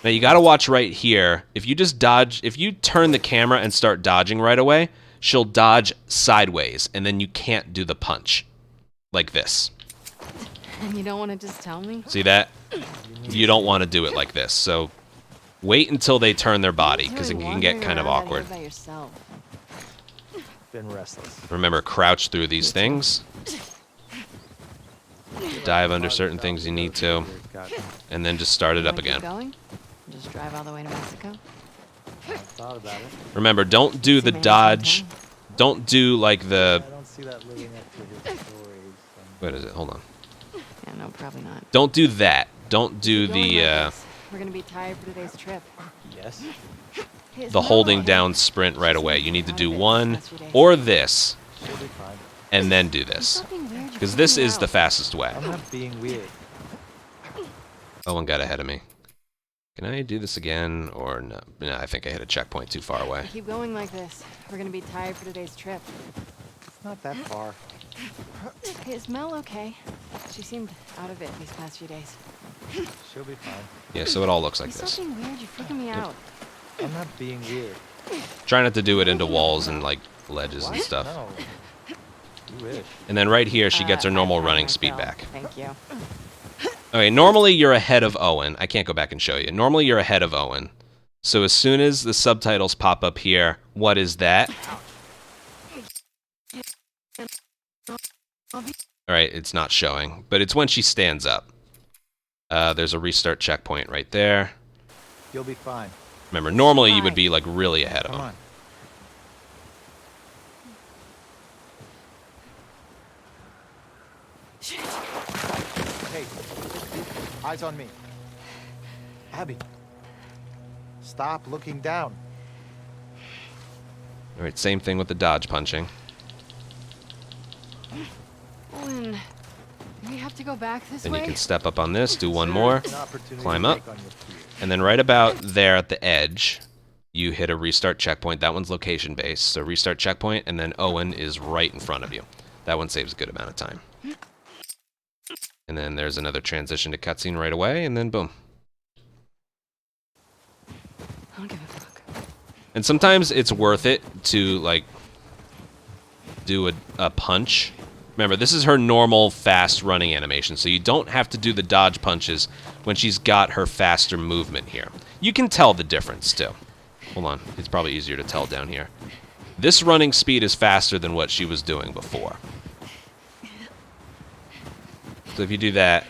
Now you gotta watch right here. If you just dodge, if you turn the camera and start dodging right away, she'll dodge sideways, and then you can't do the punch. Like this. And you don't want to just tell me? See that? You don't want to do it like this, so wait until they turn their body, because it can get kind of awkward. By yourself. Been restless. Remember, crouch through these things. Dive under certain things you need to, and then just start it up again. Going? Just drive all the way to Mexico? I thought about it. Remember, don't do the dodge. Don't do like the... I don't see that living up to his stories. What is it? Hold on. Yeah, no, probably not. Don't do that. Don't do the We're gonna be tired for today's trip. Yes. the holding down sprint right away. You need to do one or this, She'll be fine. and then do this. Because this is the fastest way. I'm not being weird. Owen got ahead of me. Can I do this again, or no? No, I think I hit a checkpoint too far away. Keep going like this. We're gonna be tired for today's trip. It's not that far. Is Mel okay? She seemed out of it these past few days. She'll be fine. Yeah, so it all looks like You're this. something weird. You're freaking me out. I'm not being weird. Try not to do it into walls and like ledges and stuff. No. You wish. And then right here, she gets her I normal found running speed myself. back. Thank you. Okay, normally you're ahead of Owen. I can't go back and show you. Normally you're ahead of Owen. So as soon as the subtitles pop up here, what is that? Alright, it's not showing, but it's when she stands up. There's a restart checkpoint right there. You'll be fine. Remember, normally you would be like really ahead of Come him. on. Hey, eyes on me. Abby, stop looking down. Alright, same thing with the dodge punching. Owen, do we have to go back this Then way? you can step up on this, do one more, An opportunity climb to up, take on your fears. and then right about there at the edge, you hit a restart checkpoint. That one's location based, so restart checkpoint, and then Owen is right in front of you. That one saves a good amount of time. And then there's another transition to cutscene right away, and then boom. I don't give a fuck. And sometimes it's worth it to like do a punch. Remember, this is her normal fast running animation, so you don't have to do the dodge punches when she's got her faster movement here. You can tell the difference too. Hold on, it's probably easier to tell down here. This running speed is faster than what she was doing before. So if you do that,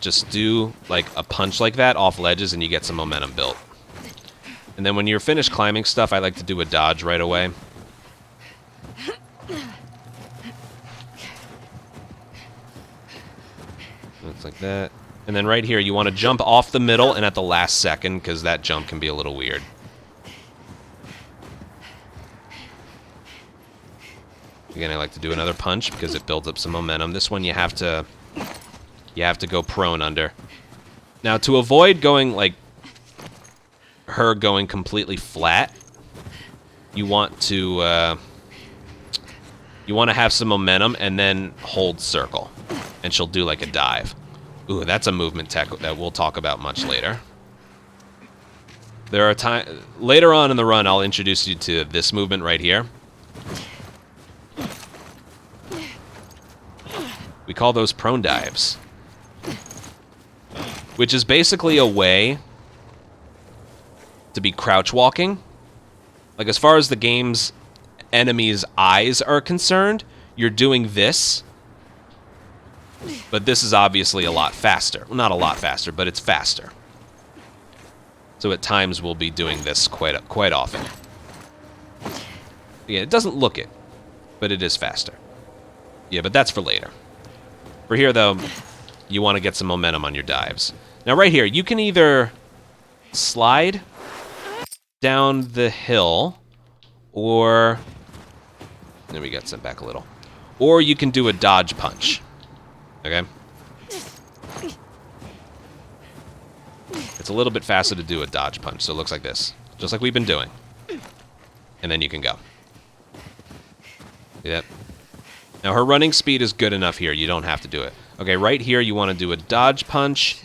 just do like a punch like that off ledges and you get some momentum built. And then when you're finished climbing stuff, I like to do a dodge right away. Looks like that. And then right here, you want to jump off the middle and at the last second, because that jump can be a little weird. Again, I like to do another punch because it builds up some momentum. This one you have to go prone under. Now, to avoid going like her going completely flat, you want to have some momentum and then hold circle, and she'll do like a dive. Ooh, that's a movement tech that we'll talk about much later. There are later on in the run, I'll introduce you to this movement right here. We call those prone dives, which is basically a way to be crouch walking. Like, as far as the game's enemies' eyes are concerned, you're doing this, But this is obviously a lot faster. Well, not a lot faster, but it's faster. So at times we'll be doing this quite often. Yeah, it doesn't look it, but it is faster. Yeah, but that's for later. For here, though, you want to get some momentum on your dives. Now, right here, you can either slide down the hill, or... Then we got sent back a little. Or you can do a dodge punch. Okay? It's a little bit faster to do a dodge punch, so it looks like this. Just like we've been doing. And then you can go. See that? Now, her running speed is good enough here. You don't have to do it. Okay, right here, you want to do a dodge punch,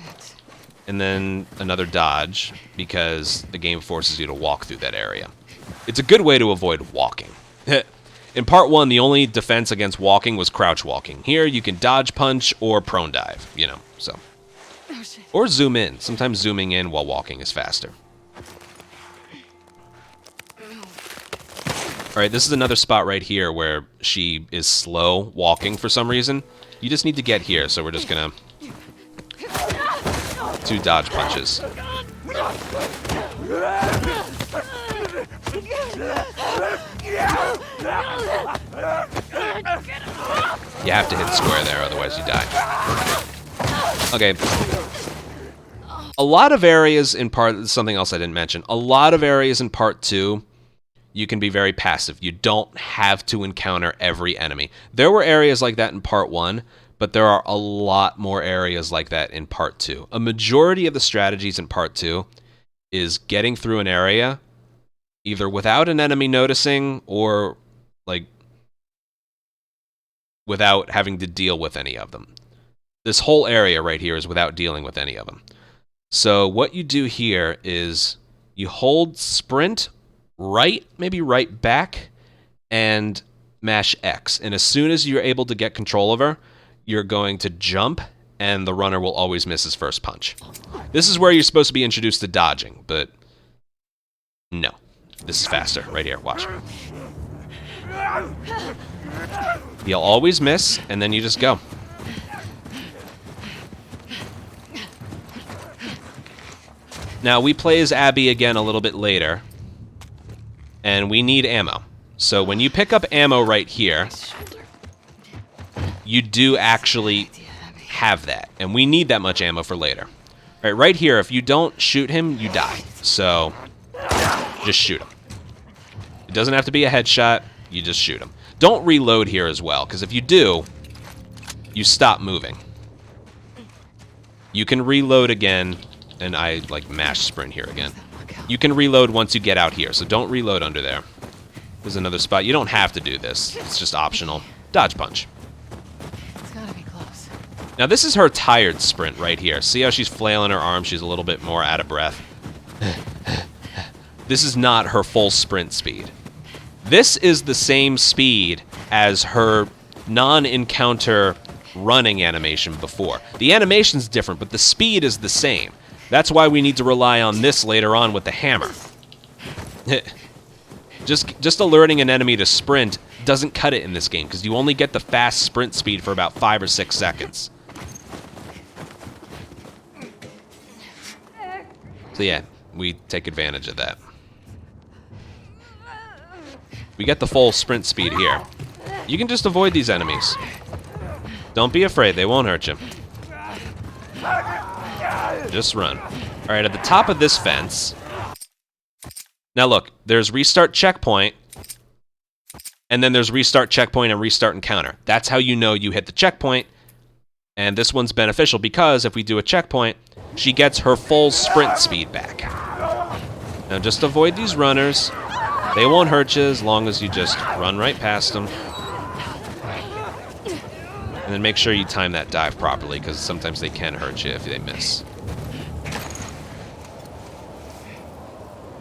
and then another dodge, because the game forces you to walk through that area. It's a good way to avoid walking. In part 1, the only defense against walking was crouch walking. Here, you can dodge punch or prone dive, you know, so. Or zoom in. Sometimes zooming in while walking is faster. All right, this is another spot right here where she is slow walking for some reason. You just need to get here, so we're just gonna... 2 dodge punches. You have to hit square there, otherwise you die. Okay. A lot of areas in part... Something else I didn't mention. A lot of areas in part 2... You can be very passive. You don't have to encounter every enemy. There were areas like that in part 1, but there are a lot more areas like that in part 2. A majority of the strategies in part 2 is getting through an area either without an enemy noticing or like without having to deal with any of them. This whole area right here is without dealing with any of them. So what you do here is you hold sprint right, maybe right back, and mash X. And as soon as you're able to get control of her, you're going to jump, and the runner will always miss his first punch. This is where you're supposed to be introduced to dodging, but no. This is faster. Right here, watch. You'll always miss, and then you just go. Now, we play as Abby again a little bit later, and we need ammo. So when you pick up ammo right here, you do actually have that. And we need that much ammo for later. All right here, if you don't shoot him, you die. So just shoot him. It doesn't have to be a headshot. You just shoot him. Don't reload here as well, because if you do, you stop moving. You can reload again, and I like mash sprint here again. You can reload once you get out here, so don't reload under there. There's another spot. You don't have to do this. It's just optional. Dodge punch. It's gotta be close. Now this is her tired sprint right here. See how she's flailing her arms? She's a little bit more out of breath. This is not her full sprint speed. This is the same speed as her non-encounter running animation before. The animation's different, but the speed is the same. That's why we need to rely on this later on with the hammer. Just alerting an enemy to sprint doesn't cut it in this game, because you only get the fast sprint speed for about 5 or 6 seconds. So yeah, we take advantage of that. We get the full sprint speed here. You can just avoid these enemies. Don't be afraid, they won't hurt you. Just run. All right, at the top of this fence. Now look, there's restart checkpoint, and then there's restart checkpoint and restart encounter. That's how you know you hit the checkpoint, and this one's beneficial because if we do a checkpoint, she gets her full sprint speed back. Now just avoid these runners. They won't hurt you as long as you just run right past them. And then make sure you time that dive properly, because sometimes they can hurt you if they miss.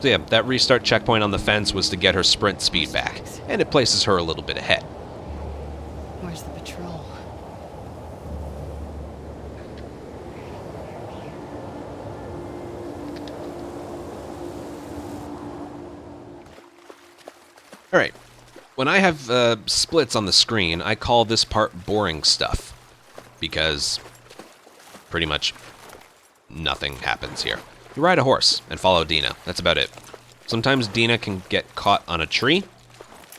So yeah, that restart checkpoint on the fence was to get her sprint speed back, and it places her a little bit ahead. Where's the patrol? All right. When I have splits on the screen, I call this part boring stuff. because pretty much nothing happens here. You ride a horse and follow Dina. That's about it. Sometimes Dina can get caught on a tree.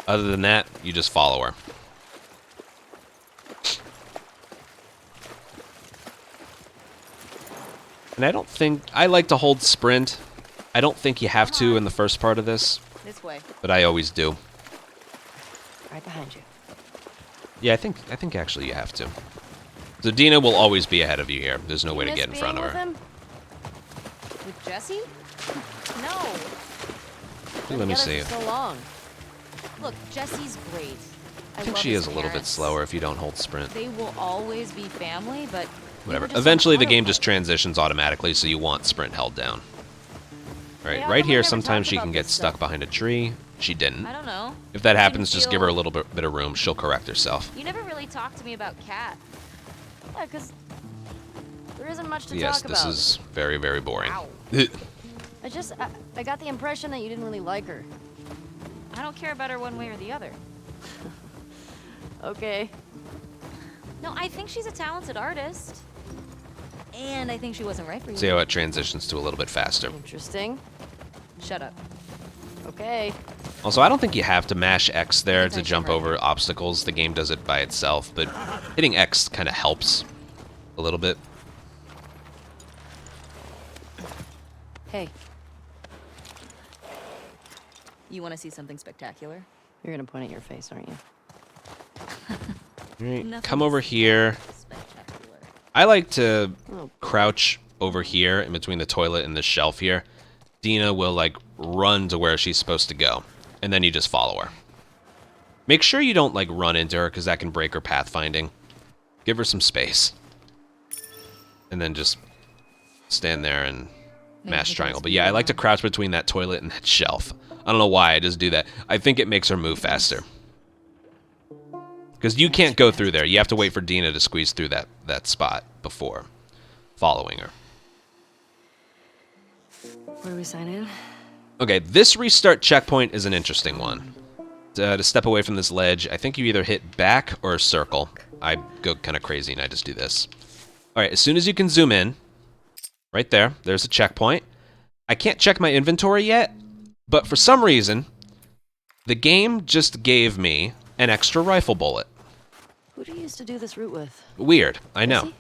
Other than that, you just follow her. And I don't think... I like to hold sprint. I don't think you have to in the first part of this. This way. But I always do. Right behind you. Yeah, I think actually you have to. So Dina will always be ahead of you here. There's no way to get in front of her. With Jesse? No. Let me see. So long. Look, Jesse's great. I think she is a little bit slower if you don't hold sprint. They will always be family, but whatever. Eventually the game just transitions automatically, so you want sprint held down. Right here, sometimes she can get stuck behind a tree. She didn't. I don't know. If that happens, just give her a little bit of room. She'll correct herself. You never really talked to me about Kat. Yeah, because there isn't much to yes, talk about. this is very, very boring. Ow. I got the impression that you didn't really like her. I don't care about her one way or the other. Okay. No, I think she's a talented artist. And I think she wasn't right for you. See how it transitions to a little bit faster. Interesting. Shut up. Okay. Also, I don't think you have to mash X there to jump over obstacles. The game does it by itself, but hitting X kind of helps a little bit. Hey. You want to see something spectacular? You're going to point at your face, aren't you? Right, come over here. I like to crouch over here in between the toilet and the shelf here. Dina will, like, run to where she's supposed to go, and then you just follow her. Make sure you don't, like, run into her, because that can break her pathfinding. Give her some space. And then just stand there and mash triangle. But yeah, I like to crouch between that toilet and that shelf. I don't know why, I just do that. I think it makes her move faster. Because you can't go through there. You have to wait for Dina to squeeze through that spot before following her. Where do we sign in? Okay, this restart checkpoint is an interesting one. To step away from this ledge, I think you either hit back or circle. I go kind of crazy and I just do this. Alright, as soon as you can zoom in, right there, there's a checkpoint. I can't check my inventory yet, but for some reason, the game just gave me an extra rifle bullet. Who do you used to do this route with? Weird, I know.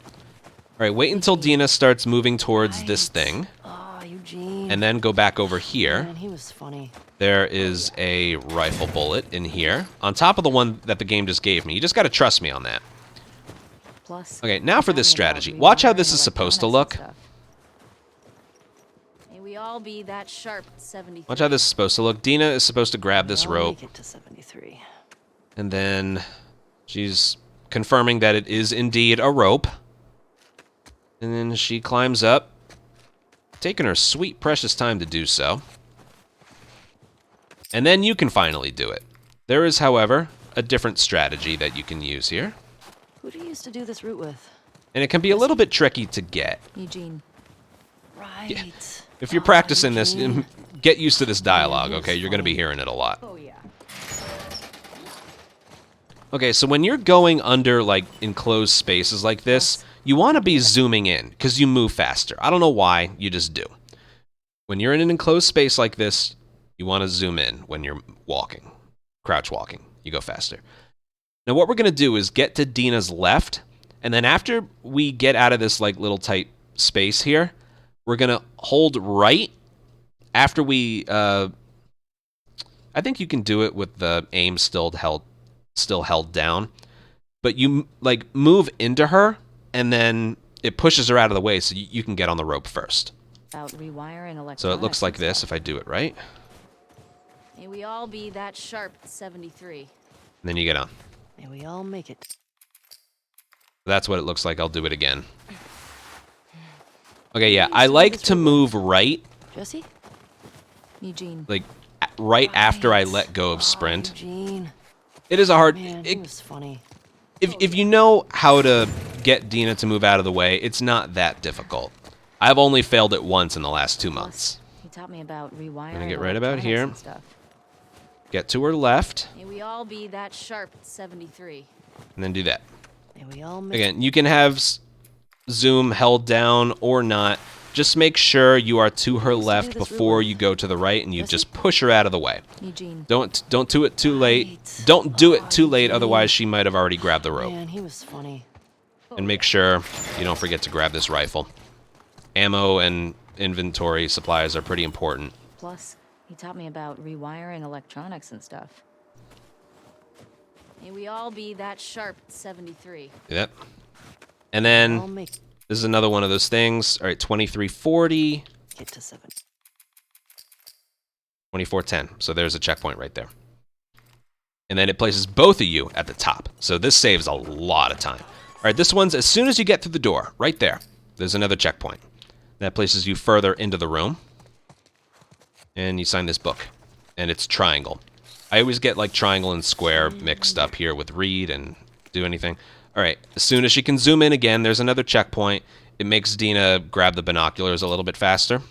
Alright, wait until Dina starts moving towards this thing. Oh, Eugene. And then go back over here. Man, he was funny. There is a rifle bullet in here, on top of the one that the game just gave me. You just gotta trust me on that. Plus, okay, now for this strategy. Watch how this is supposed to look. May we all be that sharp at 73. Watch how this is supposed to look. Dina is supposed to grab this rope. Make it to 73. And then she's confirming that it is indeed a rope. And then she climbs up, taking her sweet, precious time to do so. And then you can finally do it. There is, however, a different strategy that you can use here. Who do you used to do this route with? And it can be a little bit tricky to get. Eugene. Right. Yeah. If you're practicing this, get used to this dialogue, okay? You're going to be hearing it a lot. Oh, yeah. Okay, so when you're going under, like, enclosed spaces like this, you want to be zooming in, because you move faster. I don't know why, you just do. When you're in an enclosed space like this, you want to zoom in when you're walking. Crouch walking. You go faster. Now what we're going to do is get to Dina's left, and then after we get out of this, like, little tight space here, we're going to hold right after we... I think you can do it with the aim still held down, but you, like, move into her, and then it pushes her out of the way so you can get on the rope first. About rewiring electronics. So it looks like this if I do it right. May we all be that sharp at 73. And then you get on. May we all make it. That's what it looks like. I'll do it again. Okay, yeah, I like to move right. Jesse? Eugene. Like, right after I let go of sprint. Eugene. It is a hard... Man, he was funny. If you know how to get Dina to move out of the way, it's not that difficult. I've only failed it once in the last 2 months. He taught me about rewiring. Gonna get right about here. And stuff. Get to her left. May we all be that sharp at 73. And then do that. And we all Again, you can have zoom held down or not. Just make sure you are to her left before you go to the right, and you just push her out of the way. Eugene. Don't do it too late. Don't do it too late, otherwise she might have already grabbed the rope. Man, he was funny. And make sure you don't forget to grab this rifle. Ammo and inventory supplies are pretty important. Plus, he taught me about rewiring electronics and stuff. May we all be that sharp at 73. Yep. And then I'll make this is another one of those things. All right, 2340, it to 7. 2410. So there's a checkpoint right there. And then it places both of you at the top. So this saves a lot of time. All right, this one's as soon as you get through the door, right there. There's another checkpoint. That places you further into the room. And you sign this book. And it's triangle. I always get like triangle and square mixed up here with read and do anything. All right, as soon as she can zoom in again, there's another checkpoint. It makes Dina grab the binoculars a little bit faster.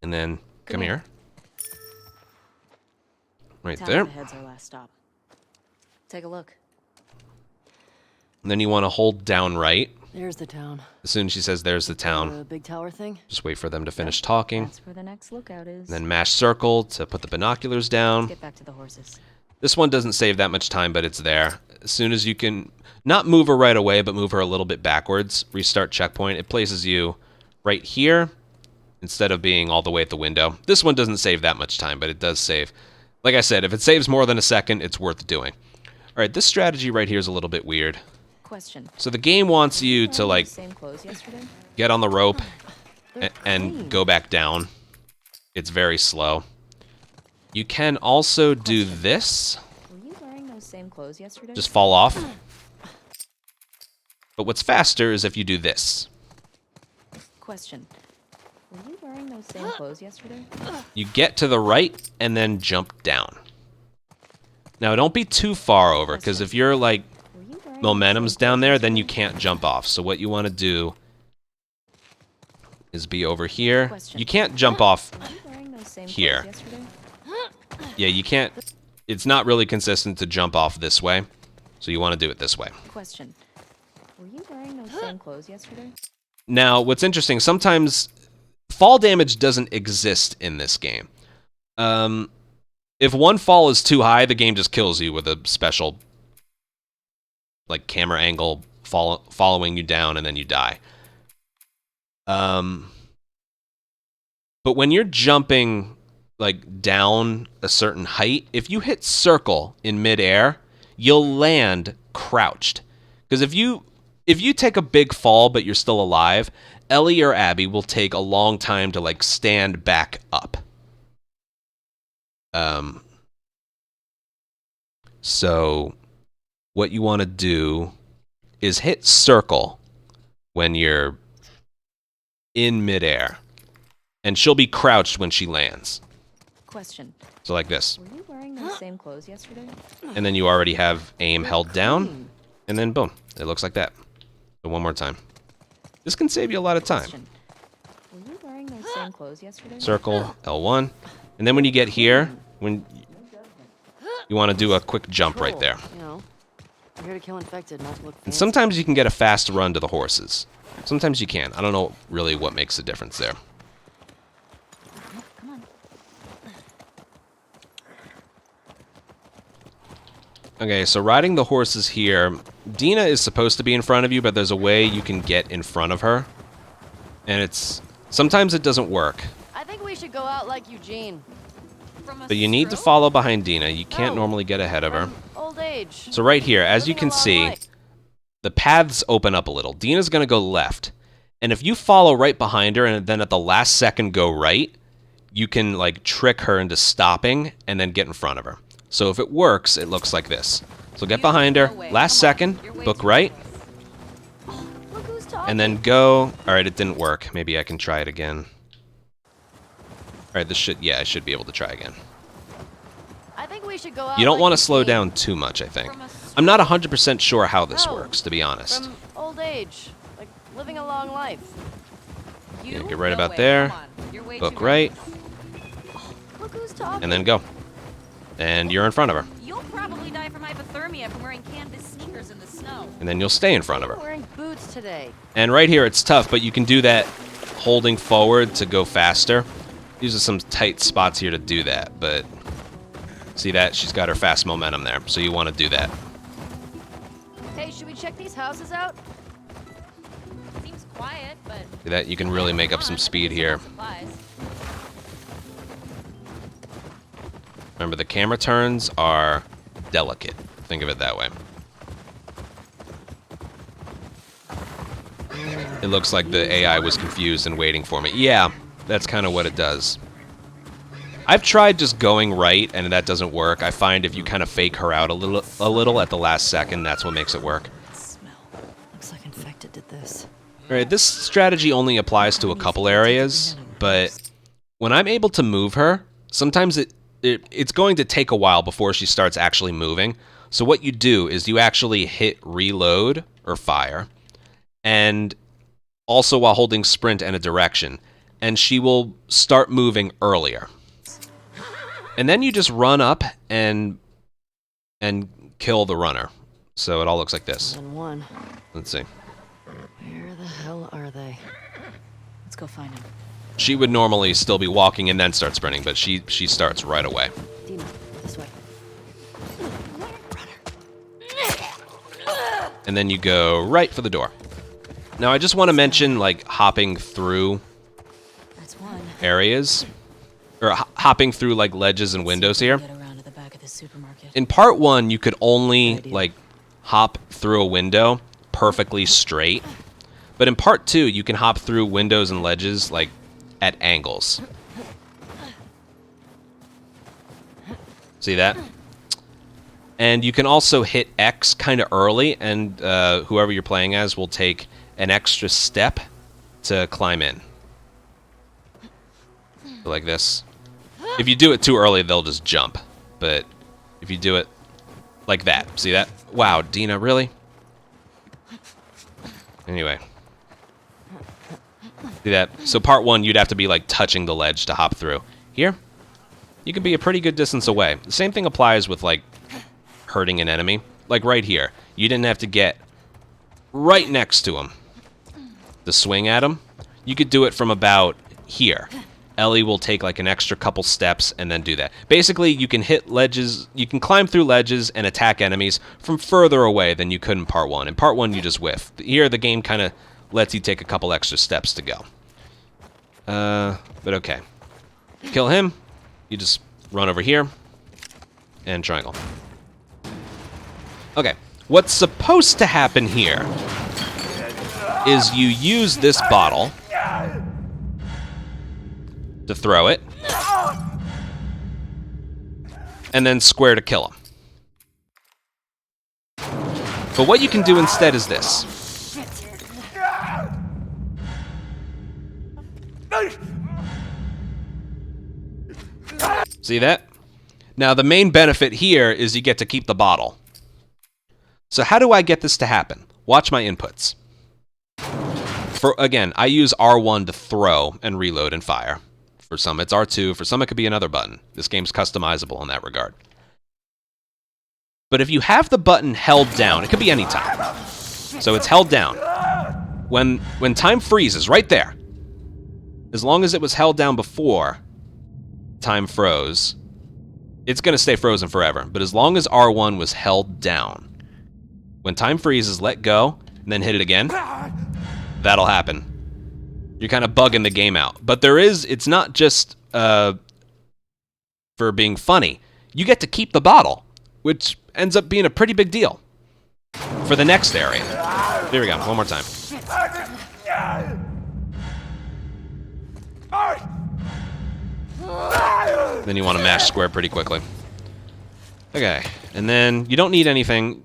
And then, come here. Right Town there. of the Head's our last stop. Take a look. And then you want to hold down right. There's the town. As soon as she says there's the town, The big tower thing. just wait for them to finish talking. That's where the next lookout is. Then mash circle to put the binoculars down. Get back to the horses. This one doesn't save that much time, but it's there. As soon as you can, not move her right away, but move her a little bit backwards, restart checkpoint, it places you right here instead of being all the way at the window. This one doesn't save that much time, but it does save. Like I said, if it saves more than a second, it's worth doing. All right, this strategy right here is a little bit weird. Question. So the game wants you to, like, Same clothes yesterday? get on the rope and go back down. It's very slow. You can also do this. Were you wearing those same clothes yesterday? Just fall off. But what's faster is if you do this. Question. Were you wearing those same clothes yesterday? You get to the right and then jump down. Now, don't be too far over, because if you're, like, Were you wearing momentum's down there, then you can't jump off. So what you want to do is be over here. Question. You can't jump off. Were you wearing those same Here. clothes yesterday? Yeah, you can't. It's not really consistent to jump off this way. So you want to do it this way. Question. Were you wearing those same clothes yesterday? Now, what's interesting, sometimes fall damage doesn't exist in this game. If one fall is too high, the game just kills you with a special, like, camera angle following you down, and then you die. But when you're jumping, like, down a certain height, if you hit circle in midair, you'll land crouched. Because if you take a big fall but you're still alive, Ellie or Abby will take a long time to, like, stand back up. So what you want to do is hit circle when you're in midair, and she'll be crouched when she lands. Question. So like this. Were you wearing those same clothes yesterday? And then you already have aim held down, and then boom, it looks like that. So one more time. This can save you a lot of time. Question. Were you wearing those same clothes yesterday? Circle, L1. And then when you get here, when you want to do a quick jump right there. You know, I'm here to kill infected, not to look And fancy. sometimes you can get a fast run to the horses. Sometimes you can. I don't know really what makes the difference there. Come on. Okay, so riding the horses here, Dina is supposed to be in front of you, but there's a way you can get in front of her. And sometimes it doesn't work. I think we should go out like Eugene. But you need to follow behind Dina. You can't normally get ahead of her. Old age. So right here, as you Living a can long see, life. the paths open up a little. Dina's going to go left. And if you follow right behind her and then at the last second go right, you can, like, trick her into stopping and then get in front of her. So if it works, it looks like this. So get behind her, last second, book right, Look who's talking. and then go. All right, it didn't work. Maybe I can try it again. All right, I should be able to try again. I think we should go out You don't like want to slow Eugene. down too much, I think. I'm not 100% sure how this works, to be honest. From old age, like living a long life. Yeah, get right about there, book right, Look who's talking. and then go. And you're in front of her. You'll probably die from hypothermia from wearing canvas sneakers in the snow. And then you'll stay in front of her. I'm wearing boots today. And right here, it's tough, but you can do that holding forward to go faster. These are some tight spots here to do that, but see that? She's got her fast momentum there, so you want to do that. Hey, should we check these houses out? Seems quiet, but See that? You can really make up some speed here. supplies. Remember, the camera turns are delicate. Think of it that way. It looks like the AI was confused and waiting for me. Yeah, that's kind of what it does. I've tried just going right, and that doesn't work. I find if you kind of fake her out a little at the last second, that's what makes it work. Smell. Looks like infected did this. All right, this strategy only applies to a couple areas, but when I'm able to move her, sometimes it's going to take a while before she starts actually moving. So what you do is you actually hit reload or fire, and also while holding sprint and a direction, and she will start moving earlier. And then you just run up and kill the runner. So it all looks like this. And one. Let's see. Where the hell are they? Let's go find him. She would normally still be walking and then start sprinting, but she starts right away. Dina, this way. And then you go right for the door. Now I just want to mention, like, hopping through That's one. areas, or hopping through like ledges and windows here. Get around to the back of the supermarket. In part 1, you could only like hop through a window perfectly straight, but in part 2, you can hop through windows and ledges like at angles. See that? And you can also hit X kind of early, and whoever you're playing as will take an extra step to climb in. Like this. If you do it too early, they'll just jump. But if you do it like that, see that? Wow, Dina, really? Anyway. See that? So part 1, you'd have to be like touching the ledge to hop through. Here, you can be a pretty good distance away. The same thing applies with like hurting an enemy. Like right here, you didn't have to get right next to him to swing at him. You could do it from about here. Ellie will take like an extra couple steps and then do that. Basically, you can hit ledges, you can climb through ledges and attack enemies from further away than you could in part 1. In part 1, you just whiff. Here, the game kind of lets you take a couple extra steps to go. But okay. Kill him. You just run over here and triangle. Okay. What's supposed to happen here is you use this bottle to throw it, and then square to kill him. But what you can do instead is this. See that? Now the main benefit here is you get to keep the bottle. So how do I get this to happen? Watch my inputs. Again, I use R1 to throw and reload and fire. For some, it's R2. For some, it could be another button. This game's customizable in that regard. But if you have the button held down, it could be any time. So it's held down. When time freezes, right there, as long as it was held down before time froze, it's going to stay frozen forever. But as long as R1 was held down, when time freezes, let go, and then hit it again, that'll happen. You're kind of bugging the game out. But it's not just for being funny. You get to keep the bottle, which ends up being a pretty big deal for the next area. There we go, one more time. Then you want to mash square pretty quickly. Okay, and then you don't need anything.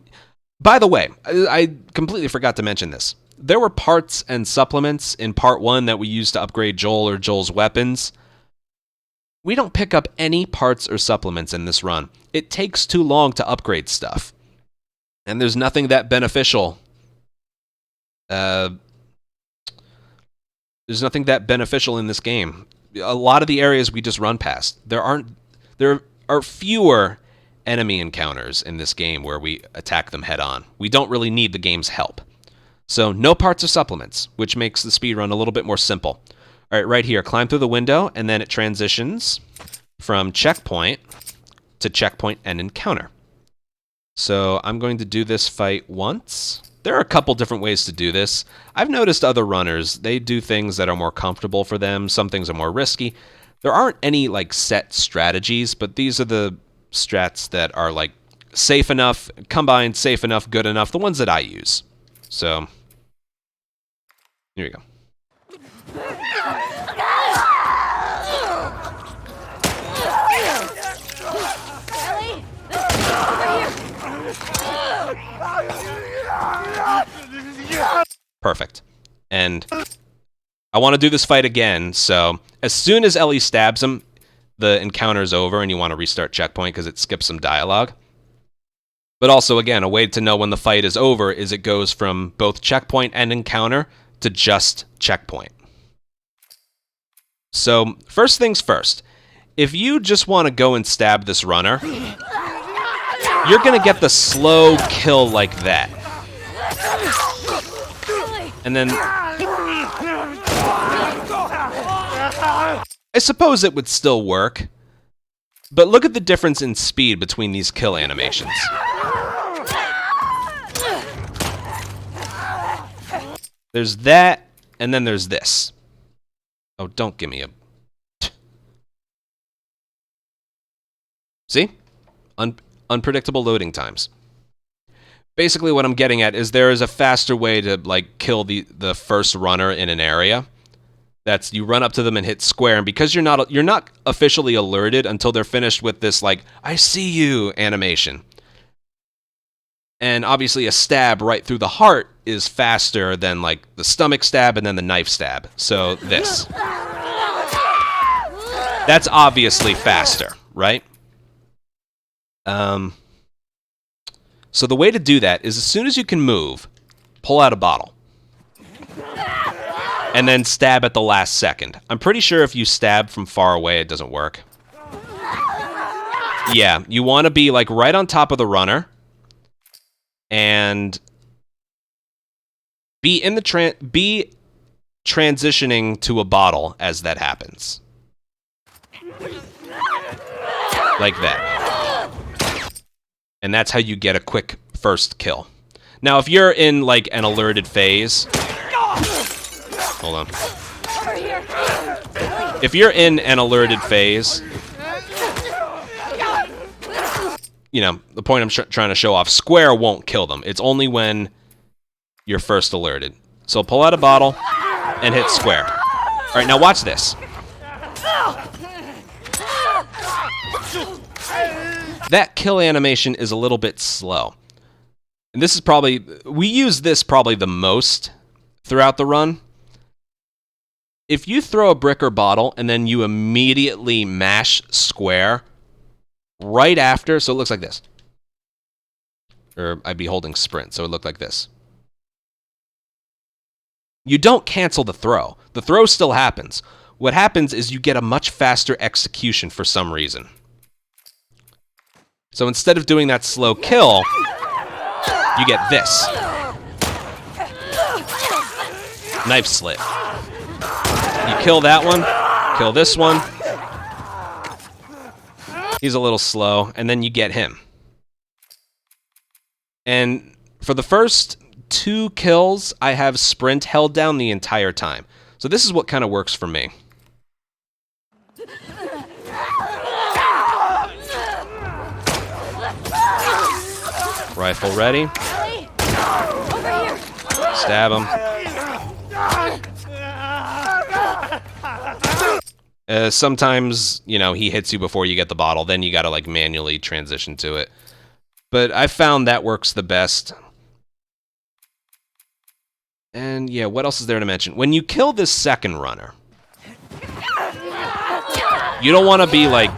By the way, I completely forgot to mention this. There were parts and supplements in part 1 that we used to upgrade Joel or Joel's weapons. We don't pick up any parts or supplements in this run. It takes too long to upgrade stuff. And there's nothing that beneficial. There's nothing that beneficial in this game. A lot of the areas we just run past. There are fewer enemy encounters in this game where we attack them head on. We don't really need the game's help. So no parts or supplements, which makes the speedrun a little bit more simple. All right, right here, climb through the window, and then it transitions from checkpoint to checkpoint and encounter. So I'm going to do this fight once. There are a couple different ways to do this. I've noticed other runners, they do things that are more comfortable for them. Some things are more risky. There aren't any like set strategies, but these are the strats that are like safe enough, combined, safe enough, good enough, the ones that I use. So here we go. Ellie, over here. Perfect. And I want to do this fight again, so as soon as Ellie stabs him, the encounter's over and you want to restart checkpoint because it skips some dialogue. But also, again, a way to know when the fight is over is it goes from both checkpoint and encounter to just checkpoint. So, first things first. If you just want to go and stab this runner, you're going to get the slow kill like that. And then I suppose it would still work, but look at the difference in speed between these kill animations. There's that, and then there's this. Oh, don't give me a... See? Unpredictable loading times. Basically what I'm getting at is there is a faster way to like kill the first runner in an area. That's you run up to them and hit square, and because you're not officially alerted until they're finished with this like I see you animation. And obviously a stab right through the heart is faster than like the stomach stab and then the knife stab. So this. That's obviously faster, right? So the way to do that is as soon as you can move, pull out a bottle. And then stab at the last second. I'm pretty sure if you stab from far away, it doesn't work. Yeah, you want to be like right on top of the runner. And be in the be transitioning to a bottle as that happens. Like that. And that's how you get a quick first kill. Now, if you're in like an alerted phase, hold on. If you're in an alerted phase, you know, the point I'm trying to show off, square won't kill them. It's only when you're first alerted. So pull out a bottle and hit square. All right, now watch this. That kill animation is a little bit slow. And this is probably, we use this probably the most throughout the run. If you throw a brick or bottle and then you immediately mash square right after, so it looks like this. Or I'd be holding sprint, so it looked like this. You don't cancel the throw. The throw still happens. What happens is you get a much faster execution for some reason. So instead of doing that slow kill, you get this. Knife slit. You kill that one, kill this one. He's a little slow, and then you get him. And for the first 2 kills, I have sprint held down the entire time. So this is what kind of works for me. Rifle ready. Stab him. Sometimes, you know, he hits you before you get the bottle. Then you gotta, like, manually transition to it. But I found that works the best. And, yeah, what else is there to mention? When you kill this second runner, you don't want to be like...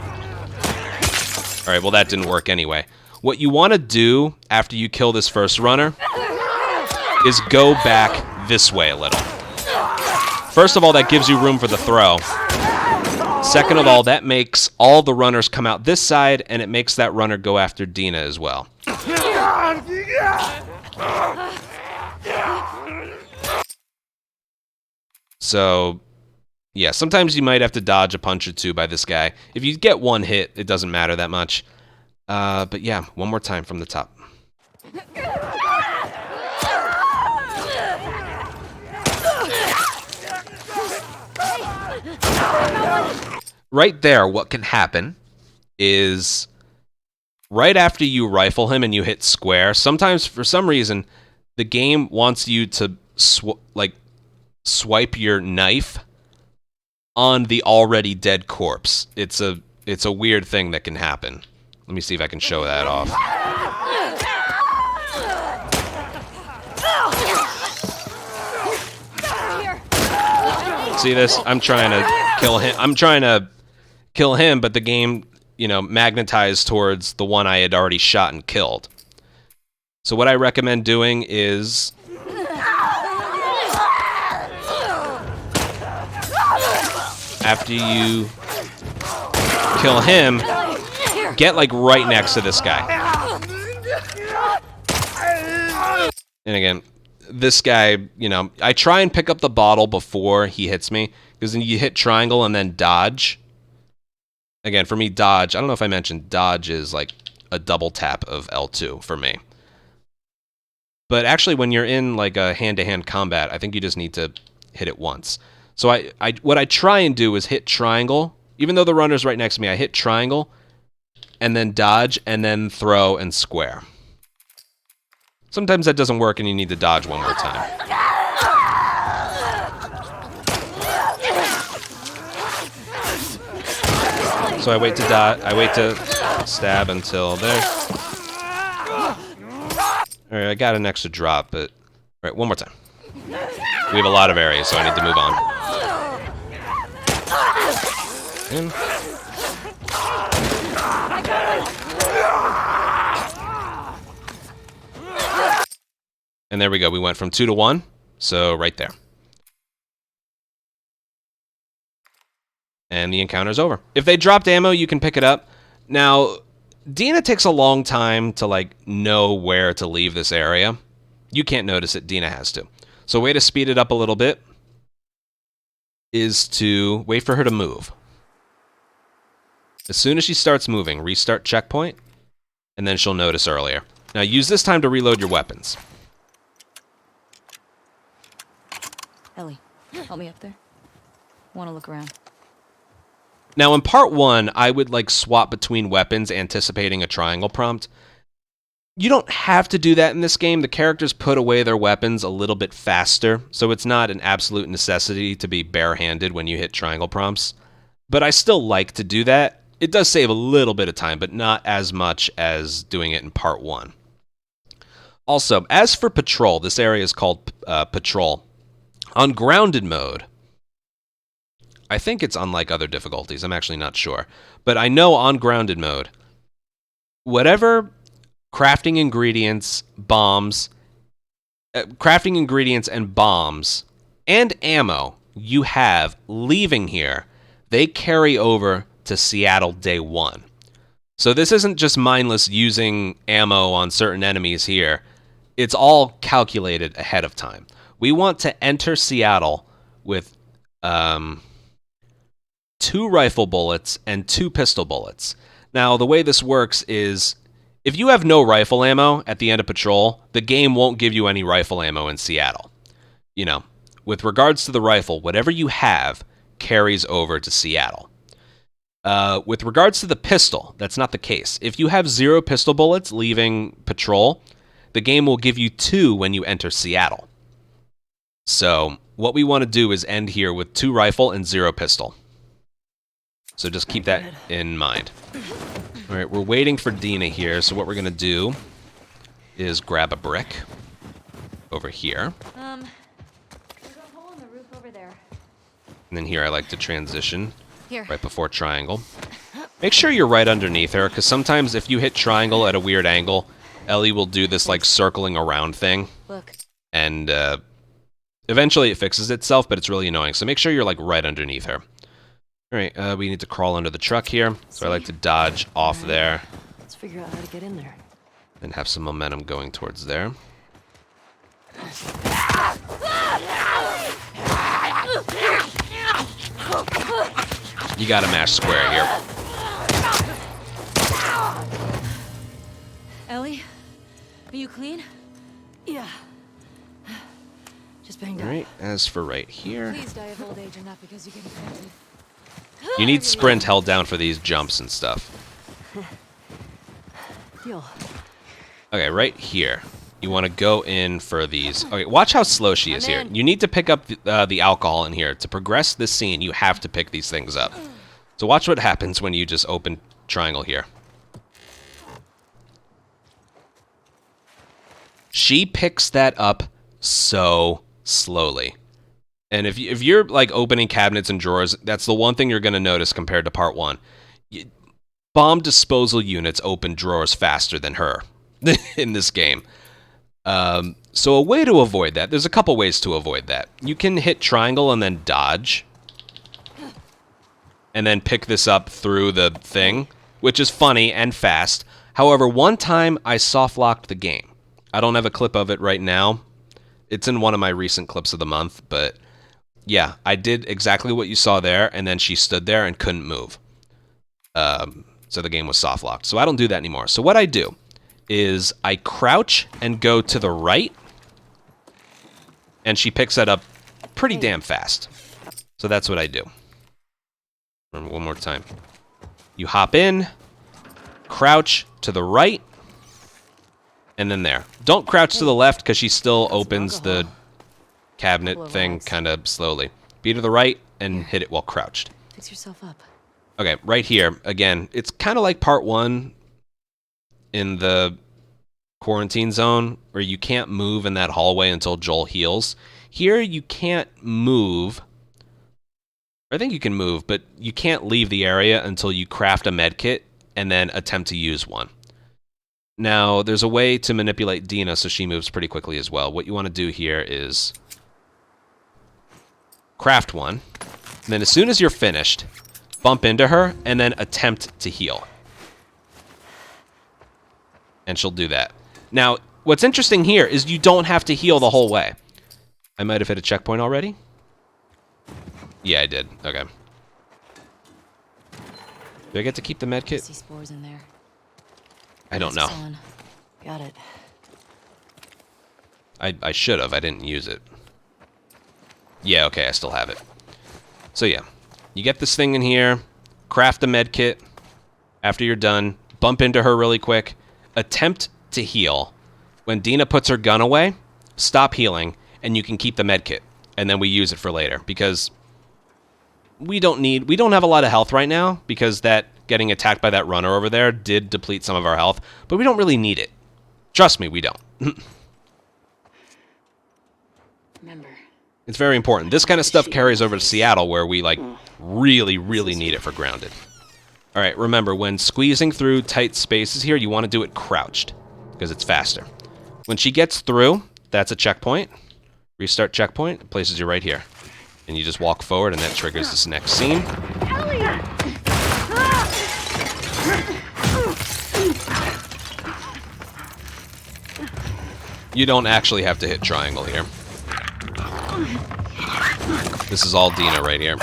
Alright, well, that didn't work anyway. What you want to do after you kill this first runner is go back this way a little. First of all, that gives you room for the throw. Second of all, that makes all the runners come out this side, and it makes that runner go after Dina as well. So, yeah, sometimes you might have to dodge a punch or two by this guy. If you get one hit, it doesn't matter that much. But yeah, one more time from the top. Right there, what can happen is right after you rifle him and you hit square, sometimes for some reason the game wants you to swipe your knife on the already dead corpse. It's a weird thing that can happen. Let me see if I can show that off. See this? I'm trying to kill him. I'm trying to kill him, but the game, you know, magnetized towards the one I had already shot and killed. So what I recommend doing is after you kill him, get like right next to this guy. And again, this guy, you know, I try and pick up the bottle before he hits me, because then you hit triangle and then dodge. Again, for me, dodge, I don't know if I mentioned, dodge is like a double tap of L2 for me. But actually, when you're in like a hand-to-hand combat, I think you just need to hit it once. So what I try and do is hit triangle. Even though the runner's right next to me, I hit triangle, and then dodge, and then throw and square. Sometimes that doesn't work and you need to dodge one more time. So I wait to stab until there. Alright, I got an extra drop, but alright, one more time. We have a lot of areas, so I need to move on. In. And there we go. We went from 2 to 1, so right there. And the encounter's over. If they dropped ammo, you can pick it up. Now, Dina takes a long time to like know where to leave this area. You can't notice it. Dina has to. So a way to speed it up a little bit is to wait for her to move. As soon as she starts moving, restart checkpoint, and then she'll notice earlier. Now use this time to reload your weapons. Ellie, help me up there. Want to look around. Now in part 1, I would like swap between weapons anticipating a triangle prompt. You don't have to do that in this game. The characters put away their weapons a little bit faster, so it's not an absolute necessity to be barehanded when you hit triangle prompts. But I still like to do that. It does save a little bit of time, but not as much as doing it in part 1. Also, as for patrol, this area is called patrol. On grounded mode, I think it's unlike other difficulties. I'm actually not sure. But I know on grounded mode, whatever crafting ingredients, bombs, crafting ingredients and bombs, and ammo you have leaving here, they carry over to Seattle day 1. So this isn't just mindless using ammo on certain enemies here. It's all calculated ahead of time. We want to enter Seattle with 2 rifle bullets and 2 pistol bullets. Now, the way this works is if you have no rifle ammo at the end of patrol, the game won't give you any rifle ammo in Seattle. You know, with regards to the rifle, whatever you have carries over to Seattle. With regards to the pistol, that's not the case. If you have 0 pistol bullets leaving patrol, the game will give you 2 when you enter Seattle. So what we want to do is end here with 2 rifle and 0 pistol. So just keep that in mind. All right, we're waiting for Dina here, so what we're going to do is grab a brick over here. There's a hole in the roof over there. And then here I like to transition Here. right before triangle. Make sure you're right underneath her, because sometimes if you hit triangle at a weird angle, Ellie will do this like circling around thing. Look. And eventually it fixes itself, but it's really annoying. So make sure you're like right underneath her. Alright, we need to crawl under the truck here. So I like to dodge off there Let's figure out how to get in there. and have some momentum going towards there. You gotta mash square here. Ellie, are you clean? Yeah. Just banged up. Alright, as for right here, Please die of old age and not because you get infected. you need sprint held down for these jumps and stuff. Deal. Okay, right here. You want to go in for these. Okay, watch how slow she is here. You need to pick up the alcohol in here. To progress this scene, you have to pick these things up. So watch what happens when you just open triangle here. She picks that up so slowly. And if you're like opening cabinets and drawers, that's the one thing you're going to notice compared to part 1. Bomb disposal units open drawers faster than her in this game. So a way to avoid that, there's a couple ways to avoid that. You can hit triangle and then dodge. And then pick this up through the thing, which is funny and fast. However, one time I soft-locked the game. I don't have a clip of it right now. It's in one of my recent clips of the month, but yeah, I did exactly what you saw there, and then she stood there and couldn't move. So the game was soft-locked. So I don't do that anymore. So what I do is I crouch and go to the right, and she picks that up pretty damn fast. So that's what I do. Remember, one more time. You hop in, crouch to the right, and then there. Don't crouch to the left because she still opens the cabinet thing kind of slowly. Be to the right and hit it while crouched. Fix yourself up. Okay, right here, again, it's kind of like part 1 in the quarantine zone where you can't move in that hallway until Joel heals. Here, you can't move. I think you can move, but you can't leave the area until you craft a med kit and then attempt to use one. Now, there's a way to manipulate Dina so she moves pretty quickly as well. What you want to do here is craft one, and then as soon as you're finished, bump into her and then attempt to heal. And she'll do that. Now, what's interesting here is you don't have to heal the whole way. I might have hit a checkpoint already. Yeah, I did. Okay. Do I get to keep the med kit? See spores in there. I don't know. On. Got it. I should have. I didn't use it. Yeah, okay, I still have it. So yeah, you get this thing in here, craft the med kit. After you're done, bump into her really quick, attempt to heal. When Dina puts her gun away, stop healing, and you can keep the med kit. And then we use it for later, because we don't have a lot of health right now, because that getting attacked by that runner over there did deplete some of our health, but we don't really need it. Trust me, we don't. Remember. It's very important. This kind of stuff carries over to Seattle, where we like really, really need it for grounded. All right, remember, when squeezing through tight spaces here, you want to do it crouched, because it's faster. When she gets through, that's a checkpoint. Restart checkpoint, it places you right here. And you just walk forward, and that triggers this next scene. You don't actually have to hit triangle here. This is all Dina right here.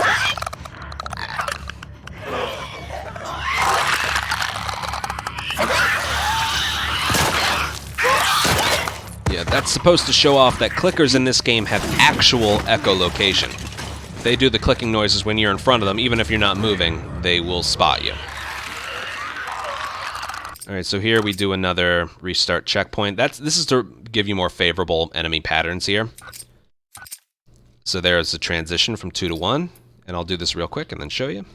Yeah, that's supposed to show off that clickers in this game have actual echolocation. They do the clicking noises when you're in front of them. Even if you're not moving, they will spot you. Alright, so here we do another restart checkpoint. This is to give you more favorable enemy patterns here. So there's a transition from 2 to 1, and I'll do this real quick and then show you.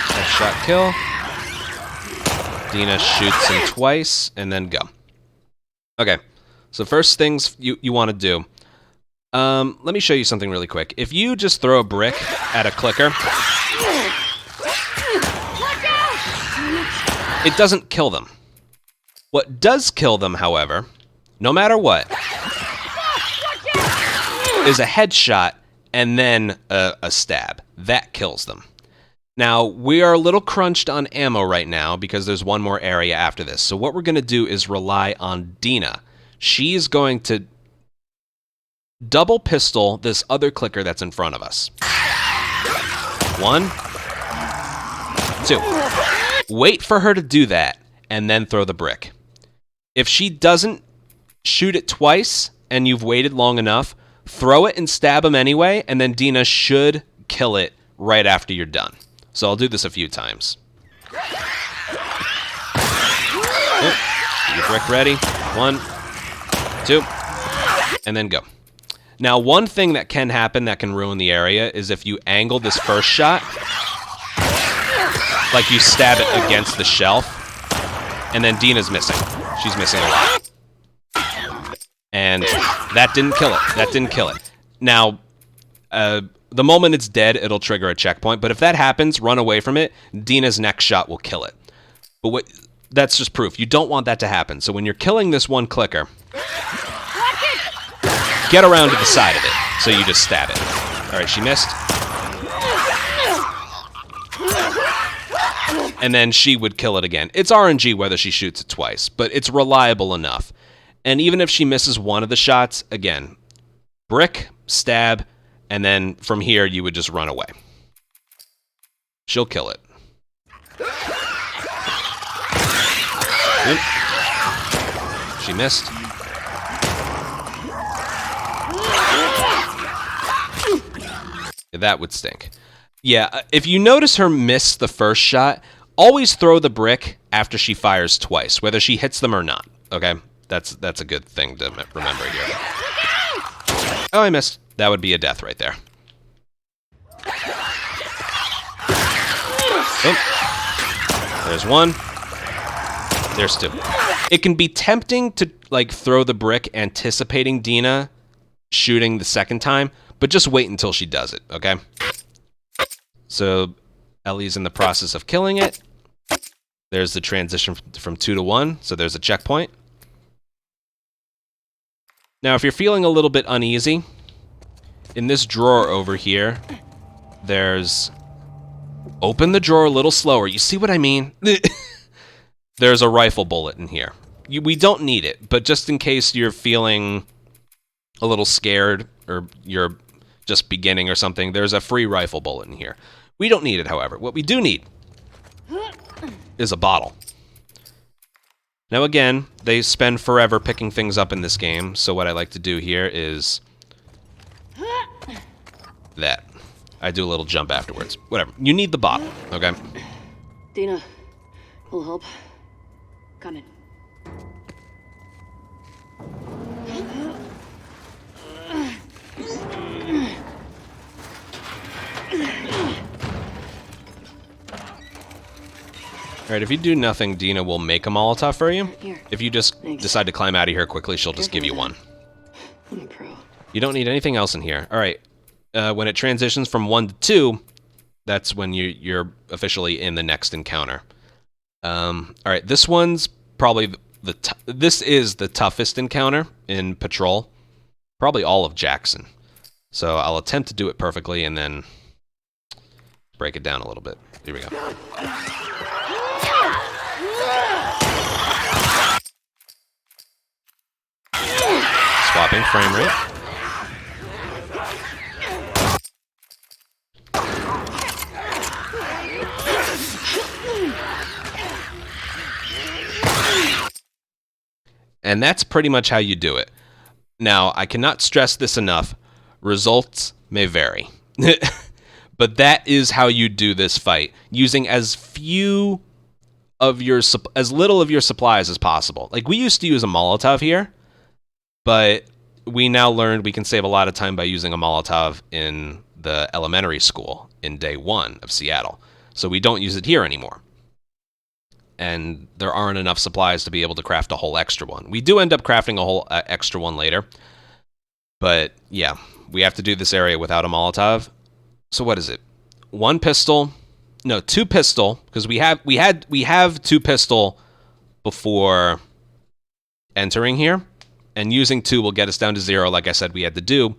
Headshot kill. Dina shoots him twice, and then go. Okay, so first things you want to do. Let me show you something really quick. If you just throw a brick at a clicker, it doesn't kill them. What does kill them, however, no matter what, is a headshot and then a stab. That kills them. Now, we are a little crunched on ammo right now because there's one more area after this. So what we're going to do is rely on Dina. She's going to double pistol this other clicker that's in front of us. 1, 2. Wait for her to do that, and then throw the brick. If she doesn't shoot it twice, and you've waited long enough, throw it and stab him anyway, and then Dina should kill it right after you're done. So I'll do this a few times. Oh, get your brick ready. 1, 2, and then go. Now, one thing that can happen that can ruin the area is if you angle this first shot, like you stab it against the shelf, and then Dina's missing. She's missing a lot. And that didn't kill it. That didn't kill it. Now, the moment it's dead, it'll trigger a checkpoint. But if that happens, run away from it. Dina's next shot will kill it. But that's just proof. You don't want that to happen. So when you're killing this one clicker, get around to the side of it. So you just stab it. All right, she missed. And then she would kill it again. It's RNG whether she shoots it twice, but it's reliable enough. And even if she misses one of the shots, again, brick, stab, and then from here you would just run away. She'll kill it. Oop. She missed. That would stink. Yeah, if you notice her miss the first shot, always throw the brick after she fires twice, whether she hits them or not, okay? That's a good thing to remember here. Oh, I missed. That would be a death right there. Oh. There's 1. There's 2. It can be tempting to like throw the brick anticipating Dina shooting the second time, but just wait until she does it, okay? So Ellie's in the process of killing it. There's the transition from 2 to 1, so there's a checkpoint. Now, if you're feeling a little bit uneasy, in this drawer over here, there's... Open the drawer a little slower. You see what I mean? There's a rifle bullet in here. We don't need it, but just in case you're feeling a little scared or you're just beginning or something, there's a free rifle bullet in here. We don't need it, however. What we do need is a bottle. Now again, they spend forever picking things up in this game, so what I like to do here is that. I do a little jump afterwards. Whatever. You need the bottle, okay? Dina, will help. Coming. Alright, if you do nothing, Dina will make a Molotov for you. Here. If you just decide to climb out of here quickly, she'll just give you one. I'm a pro. You don't need anything else in here. Alright, when it transitions from 1 to 2, that's when you're officially in the next encounter. Alright, this one's probably this is the toughest encounter in Patrol. Probably all of Jackson. So I'll attempt to do it perfectly and then break it down a little bit. Here we go. Swapping frame rate. And that's pretty much how you do it. Now, I cannot stress this enough. Results may vary. But that is how you do this fight, using as few of your as little of your supplies as possible. Like, we used to use a Molotov here, but we now learned we can save a lot of time by using a Molotov in the elementary school in day 1 of Seattle. So we don't use it here anymore. And there aren't enough supplies to be able to craft a whole extra one. We do end up crafting a whole extra one later. But yeah, we have to do this area without a Molotov. So what is it? 1 pistol. No, 2 pistol, because we have 2 pistol before entering here. And using 2 will get us down to 0, like I said we had to do.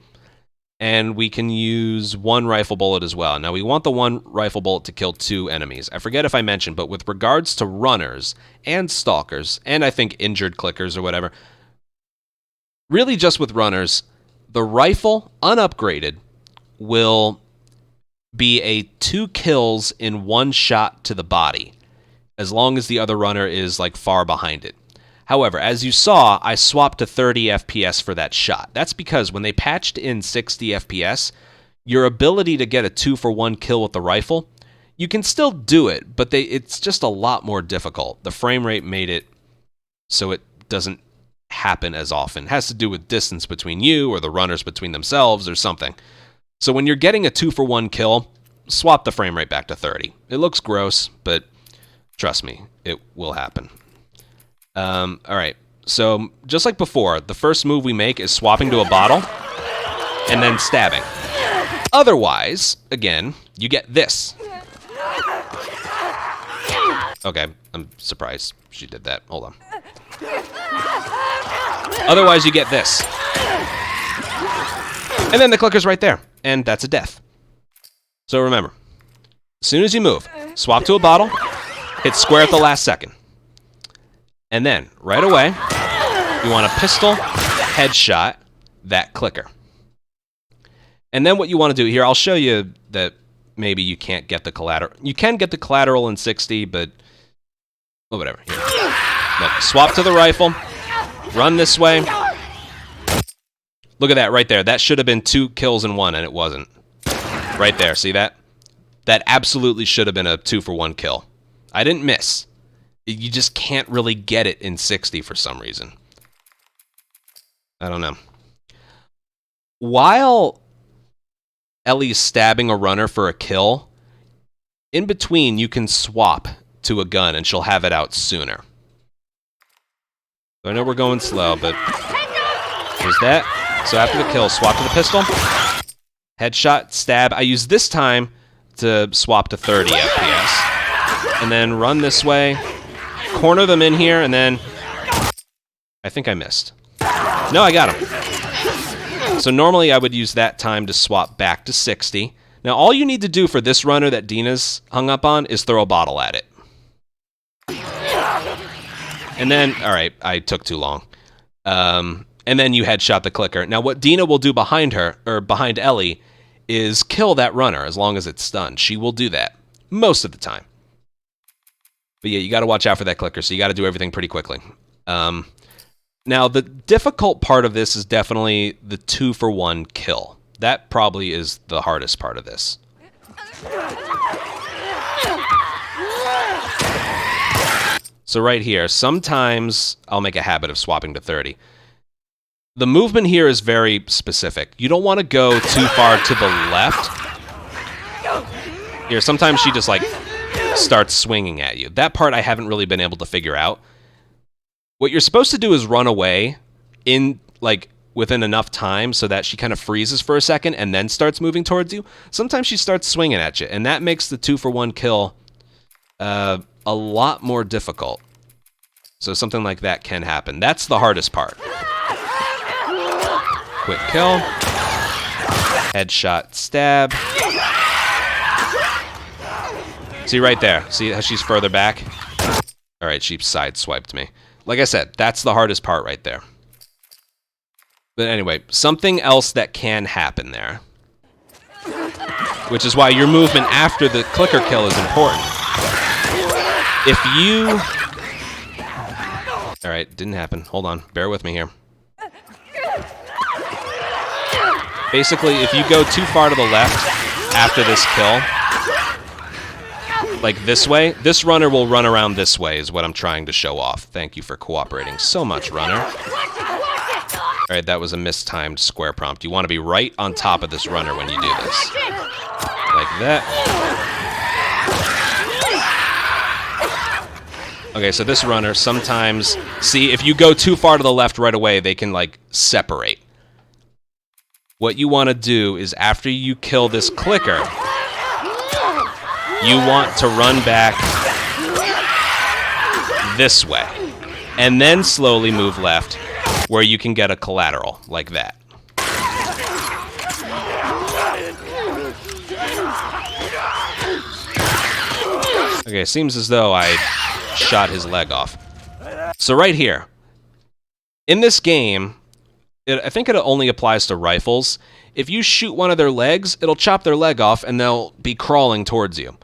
and we can use 1 rifle bullet as well. Now, we want the 1 rifle bullet to kill 2 enemies. I forget if I mentioned, but with regards to runners and stalkers, and I think injured clickers or whatever, really just with runners, the rifle, unupgraded, will be a 2 kills in 1 shot to the body, as long as the other runner is like far behind it. However, as you saw, I swapped to 30 FPS for that shot. That's because when they patched in 60 FPS, your ability to get a 2-for-1 kill with the rifle, you can still do it, but it's just a lot more difficult. The frame rate made it so it doesn't happen as often. It has to do with distance between you or the runners between themselves or something. So when you're getting a 2-for-1 kill, swap the frame rate back to 30. It looks gross, but trust me, it will happen. All right, so just like before, the first move we make is swapping to a bottle and then stabbing. Otherwise, again, you get this. Okay, I'm surprised she did that. Hold on. Otherwise, you get this. And then the clicker's right there, and that's a death. So remember, as soon as you move, swap to a bottle, hit square at the last second. And then, right away, you want to pistol headshot that clicker. And then what you want to do here, I'll show you that maybe you can't get the collateral. You can get the collateral in 60, but well, whatever. Here. Look, swap to the rifle, run this way. Look at that right there. That should have been 2 kills in 1, and it wasn't. Right there, see that? That absolutely should have been a 2-for-1 kill. I didn't miss. You just can't really get it in 60 for some reason. I don't know. While Ellie's stabbing a runner for a kill, in between you can swap to a gun and she'll have it out sooner. So I know we're going slow, but there's that. So after the kill, swap to the pistol. Headshot, stab. I use this time to swap to 30 FPS. And then run this way. Corner them in here, and then I think I missed. No, I got him. So normally I would use that time to swap back to 60. Now all you need to do for this runner that Dina's hung up on is throw a bottle at it. And then, all right, I took too long. And then you headshot the clicker. Now what Dina will do behind her, or behind Ellie, is kill that runner as long as it's stunned. She will do that most of the time. But yeah, you got to watch out for that clicker, so you got to do everything pretty quickly. Now, the difficult part of this is definitely the 2-for-1 kill. That probably is the hardest part of this. So right here, sometimes I'll make a habit of swapping to 30. The movement here is very specific. You don't want to go too far to the left. Here, sometimes she just like starts swinging at you. That part I haven't really been able to figure out. What you're supposed to do is run away in like within enough time so that she kind of freezes for a second and then starts moving towards you. Sometimes she starts swinging at you, and that makes the 2-for-1 kill a lot more difficult. So something like that can happen. That's the hardest part. Quick kill. Headshot, stab. See right there. See how she's further back? All right, she sideswiped me. Like I said, that's the hardest part right there. But anyway, something else that can happen there, which is why your movement after the clicker kill is important. If you... All right, didn't happen. Hold on. Bear with me here. Basically, if you go too far to the left after this kill, like this way, this runner will run around this way is what I'm trying to show off. Thank you for cooperating so much, runner. All right, that was a mistimed square prompt. You want to be right on top of this runner when you do this. Like that. Okay, so this runner sometimes... See, if you go too far to the left right away, they can, like, separate. What you want to do is after you kill this clicker, you want to run back this way. And then slowly move left, where you can get a collateral, like that. Okay, seems as though I shot his leg off. So right here, in this game, I think it only applies to rifles. If you shoot one of their legs, it'll chop their leg off and they'll be crawling towards you.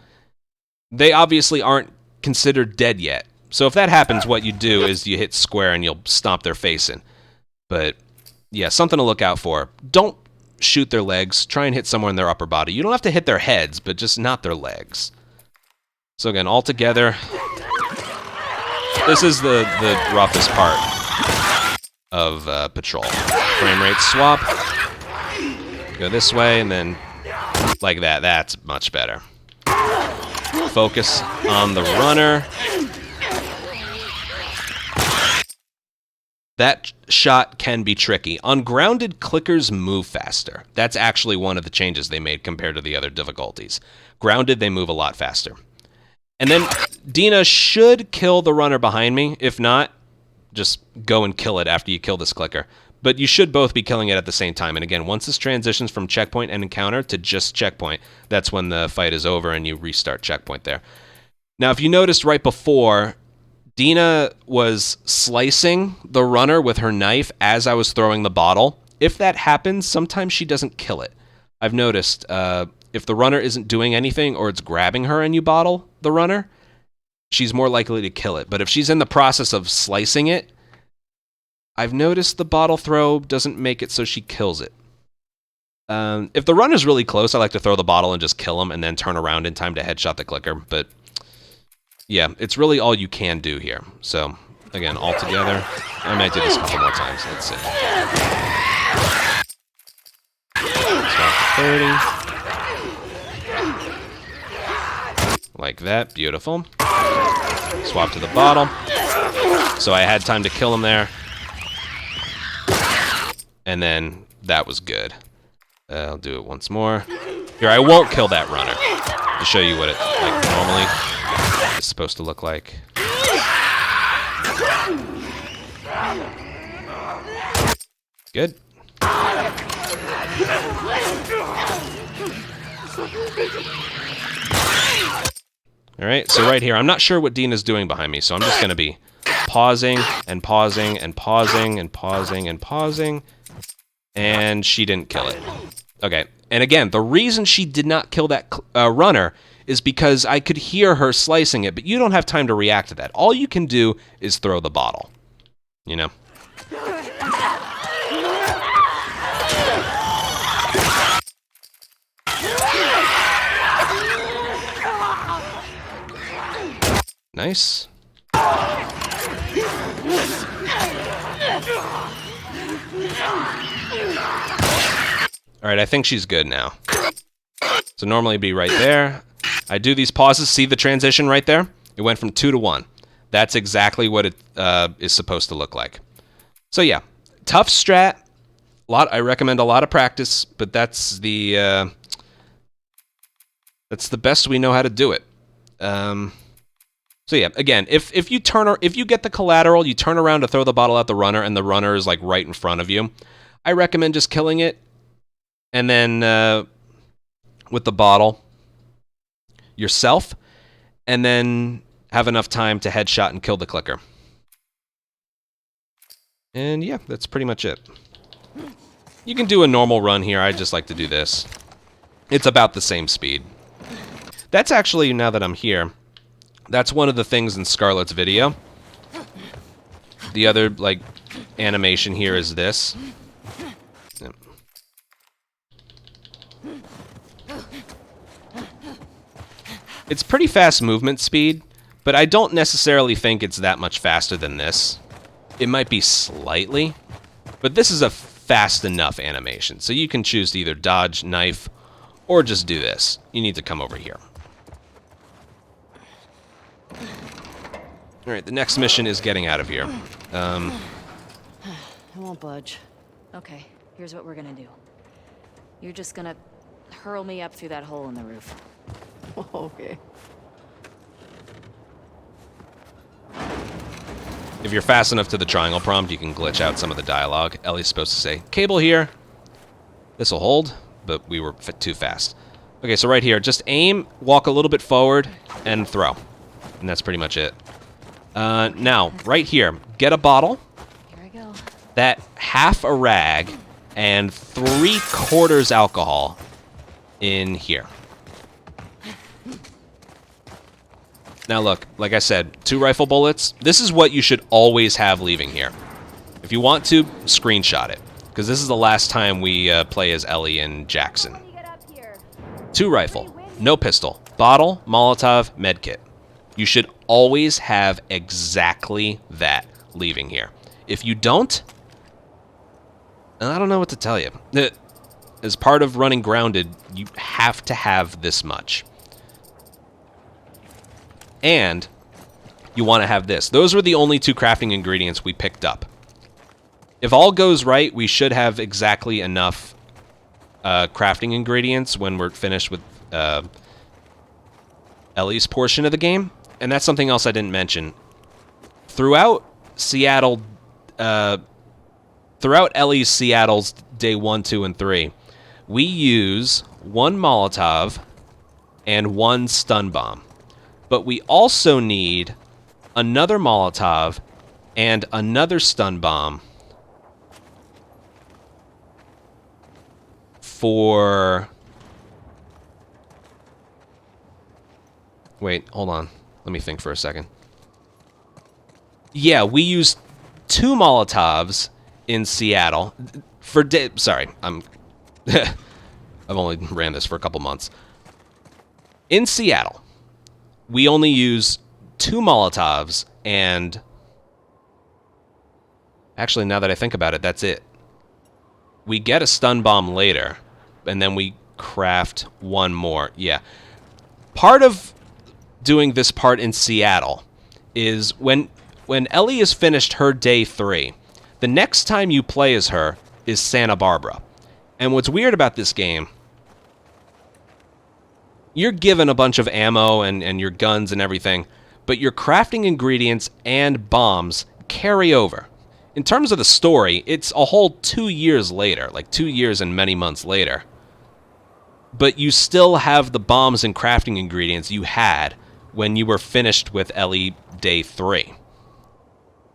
They obviously aren't considered dead yet. So if that happens, what you do is you hit square and you'll stomp their face in. But yeah, something to look out for. Don't shoot their legs. Try and hit somewhere in their upper body. You don't have to hit their heads, but just not their legs. So again, all together, this is the roughest part of Patrol. Frame rate swap. Go this way, and then like that. That's much better. Focus on the runner. That shot can be tricky. Ungrounded clickers move faster. That's actually one of the changes they made compared to the other difficulties. Grounded, they move a lot faster. And then Dina should kill the runner behind me. If not, just go and kill it after you kill this clicker. But you should both be killing it at the same time. And again, once this transitions from checkpoint and encounter to just checkpoint, that's when the fight is over and you restart checkpoint there. Now, if you noticed right before, Dina was slicing the runner with her knife as I was throwing the bottle. If that happens, sometimes she doesn't kill it. I've noticed if the runner isn't doing anything or it's grabbing her and you bottle the runner, she's more likely to kill it. But if she's in the process of slicing it, I've noticed the bottle throw doesn't make it so she kills it. If the runner's really close, I like to throw the bottle and just kill him and then turn around in time to headshot the clicker. But yeah, it's really all you can do here. So, again, all together, I might do this a couple more times. Let's see. Swap to 30. Like that. Beautiful. Swap to the bottle. So I had time to kill him there. And then that was good. I'll do it once more. Here, I won't kill that runner to show you what it like normally is supposed to look like. Good. All right, so right here, I'm not sure what Dina's doing behind me, so I'm just going to be pausing and pausing and pausing and pausing and pausing, and she didn't kill it. Okay, and again, the reason she did not kill that runner is because I could hear her slicing it, but you don't have time to react to that. All you can do is throw the bottle, you know? Nice. Alright, I think she's good now. So normally it'd be right there. I do these pauses. See the transition right there? It went from 2 to 1. That's exactly what it is supposed to look like. So yeah, tough strat. I recommend a lot of practice, but that's the best we know how to do it. So yeah, again, if you get the collateral, you turn around to throw the bottle at the runner, and the runner is like right in front of you, I recommend just killing it, and then with the bottle yourself, and then have enough time to headshot and kill the clicker. And yeah, that's pretty much it. You can do a normal run here. I just like to do this. It's about the same speed. That's actually, now that I'm here, that's one of the things in Scarlett's video. The other, like, animation here is this. Yep. It's pretty fast movement speed, but I don't necessarily think it's that much faster than this. It might be slightly, but this is a fast enough animation. So you can choose to either dodge, knife, or just do this. You need to come over here. Alright, the next mission is getting out of here. I won't budge. Okay, here's what we're gonna do. You're just gonna hurl me up through that hole in the roof. Okay. If you're fast enough to the triangle prompt, you can glitch out some of the dialogue. Ellie's supposed to say, "Cable here." This'll hold, but we were too fast. Okay, so right here, just aim, walk a little bit forward, and throw. And that's pretty much it. Now, right here, get a bottle. Here I go. That half a rag and 3/4 alcohol in here. Now look, like I said, 2 rifle bullets. This is what you should always have leaving here. If you want to, screenshot it, because this is the last time we play as Ellie and Jackson. 2 rifle, no pistol, bottle, Molotov, medkit. You should always have exactly that leaving here. If you don't, I don't know what to tell you. As part of running grounded, you have to have this much. And you want to have this. Those were the only 2 crafting ingredients we picked up. If all goes right, we should have exactly enough crafting ingredients when we're finished with Ellie's portion of the game. And that's something else I didn't mention. Throughout Seattle, throughout Ellie's Seattle's day 1, 2, and 3, we use 1 Molotov and 1 stun bomb. But we also need another Molotov and another stun bomb for... Wait, hold on. Let me think for a second. Yeah, we used 2 Molotovs in Seattle for sorry, I've only ran this for a couple months. In Seattle, we only use 2 Molotovs and... Actually, now that I think about it, that's it. We get a stun bomb later, and then we craft 1 more. Yeah. Part of doing this part in Seattle is when Ellie has finished her day 3, the next time you play as her is Santa Barbara. And what's weird about this game, you're given a bunch of ammo and your guns and everything, but your crafting ingredients and bombs carry over. In terms of the story, it's a whole 2 years later, like 2 years and many months later. But you still have the bombs and crafting ingredients you had when you were finished with Ellie day 3.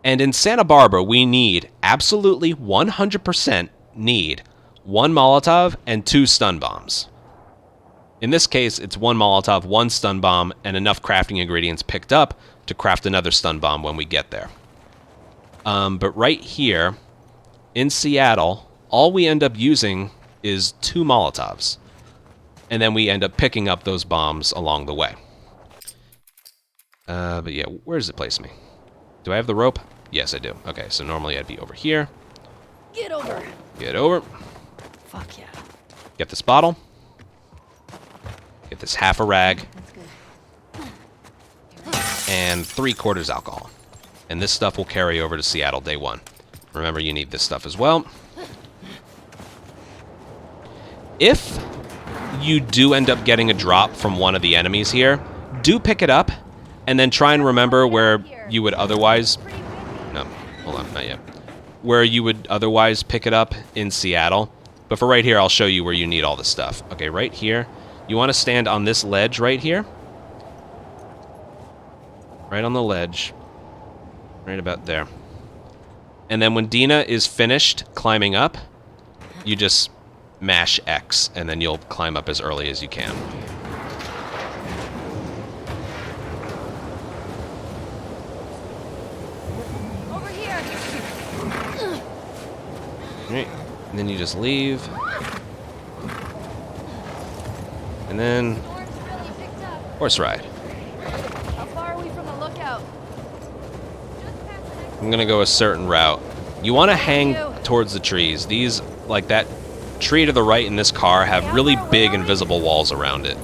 And in Santa Barbara, we need, absolutely 100% need, 1 Molotov and 2 stun bombs. In this case, it's 1 Molotov, 1 stun bomb, and enough crafting ingredients picked up to craft another stun bomb when we get there. But right here, in Seattle, all we end up using is 2 Molotovs. And then we end up picking up those bombs along the way. But yeah, where does it place me? Do I have the rope? Yes, I do. Okay, so normally I'd be over here. Get over. Get over. Fuck yeah. Get this bottle. Get this half a rag. That's good. And 3/4 alcohol. And this stuff will carry over to Seattle day 1. Remember, you need this stuff as well. If you do end up getting a drop from one of the enemies here, do pick it up, and then try and remember where you would otherwise... No, hold on, not yet. Where you would otherwise pick it up in Seattle. But for right here, I'll show you where you need all this stuff. Okay, right here. You want to stand on this ledge right here. Right on the ledge. Right about there. And then when Dina is finished climbing up, you just mash X, and then you'll climb up as early as you can. Over here. Right. And then you just leave. And then Storm's really picked up. horse ride. How far are we from the lookout? Just past the next. I'm gonna go a certain route. You want to hang towards the trees. These, like that tree to the right in this car, have really big invisible walls around it.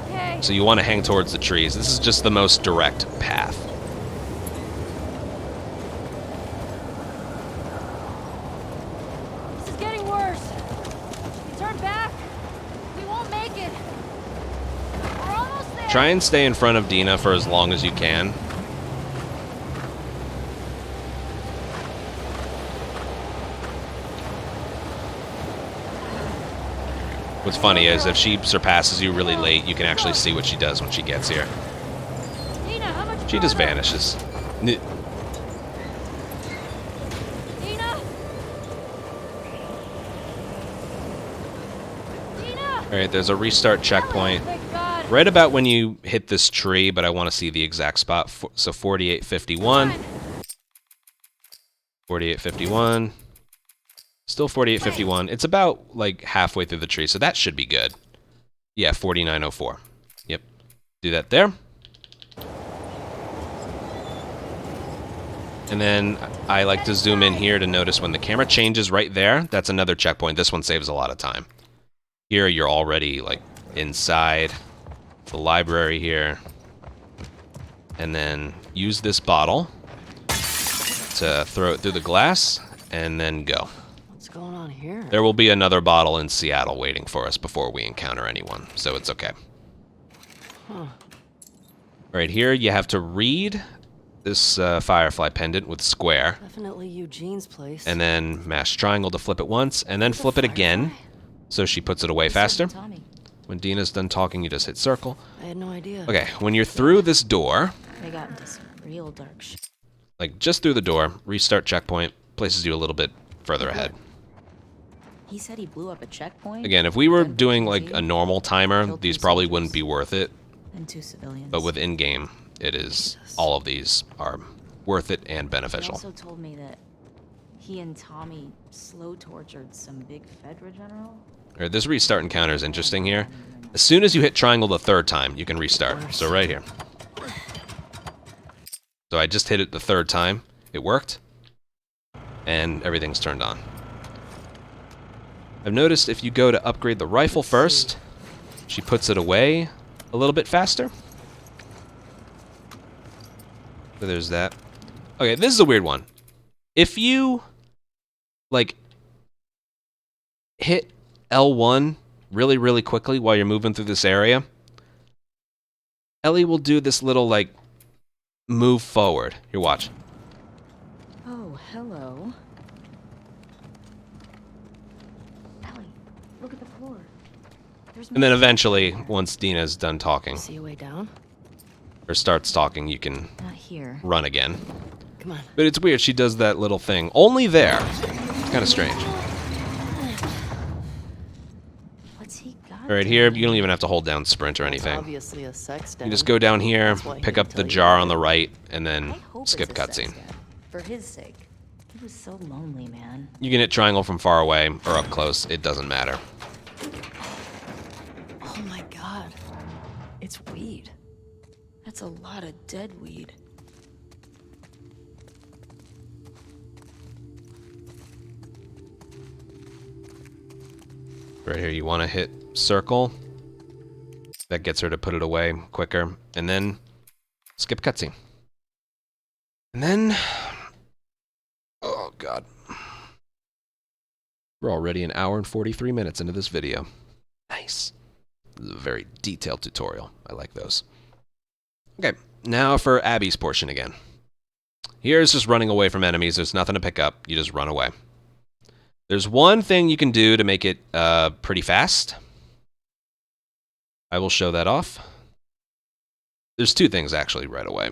Okay. So you want to hang towards the trees. This is just the most direct path. This is getting worse. We turn back. We won't make it. We're almost there. Try and stay in front of Dina for as long as you can. What's funny is if she surpasses you really late, you can actually see what she does when she gets here. She just vanishes. Dina! Dina! Alright, there's a restart checkpoint. Thank God. Right about when you hit this tree, but I want to see the exact spot. So 4851. 4851. Still 4851. It's about like halfway through the tree, so that should be good. Yeah, 4904. Yep. Do that there. And then I like to zoom in here to notice when the camera changes right there, that's another checkpoint. This one saves a lot of time. Here you're already like inside the library here. And then use this bottle to throw it through the glass and then go. What's going on here? There will be another bottle in Seattle waiting for us before we encounter anyone, so it's okay. Huh. Right here, you have to read this Firefly pendant with square, Definitely Eugene's place. and then mash triangle to flip it once, and then flip it again, so she puts it away faster. Tommy. When Dina's done talking, you just hit circle. I had no idea. Okay, when you're through this door, They got into some real dark shit. like just through the door, restart checkpoint, places you a little bit further ahead. He said he blew up a checkpoint. Again, if we were Denver, doing like Eugene, a normal timer, killed these 2 probably soldiers wouldn't be worth it, and 2 civilians. but with in-game, it is, all of these are worth it and He beneficial. also told me that he and Tommy slow tortured some big Fedra general. Alright, this restart encounter is interesting here. As soon as you hit triangle the 3rd time, you can restart. So right here. So I just hit it the 3rd time. It worked. And everything's turned on. I've noticed if you go to upgrade the rifle first, she puts it away a little bit faster. So there's that. Okay, this is a weird one. If you, like, hit L1 really, really quickly while you're moving through this area, Ellie will do this little, like, move forward. Here, watch. Oh, hello. Ellie, look at the floor. There's And then eventually, once Dina's done talking, See a way down? or starts talking, you can not here. run again. Come on. But it's weird, she does that little thing. Only there. It's kind of strange. What's he got? Alright, here, you don't even have to hold down sprint or anything. Obviously a sex den. You just go down here, That's why he pick didn't up the tell you jar about on the it. right, and I then hope skip it's a sex cutscene. den. For his sake. He was so lonely, man. You can hit triangle from far away or up close. It doesn't matter. Oh my god. It's weed. That's a lot of dead weed. Right here, you want to hit circle. That gets her to put it away quicker. And then skip cutscene. And then... Oh, God. We're already an hour and 43 minutes into this video. Nice. This is a very detailed tutorial. I like those. Okay, now for Abby's portion again. Here's just running away from enemies. There's nothing to pick up. You just run away. There's one thing you can do to make it pretty fast. I will show that off. There's 2 things, actually, right away.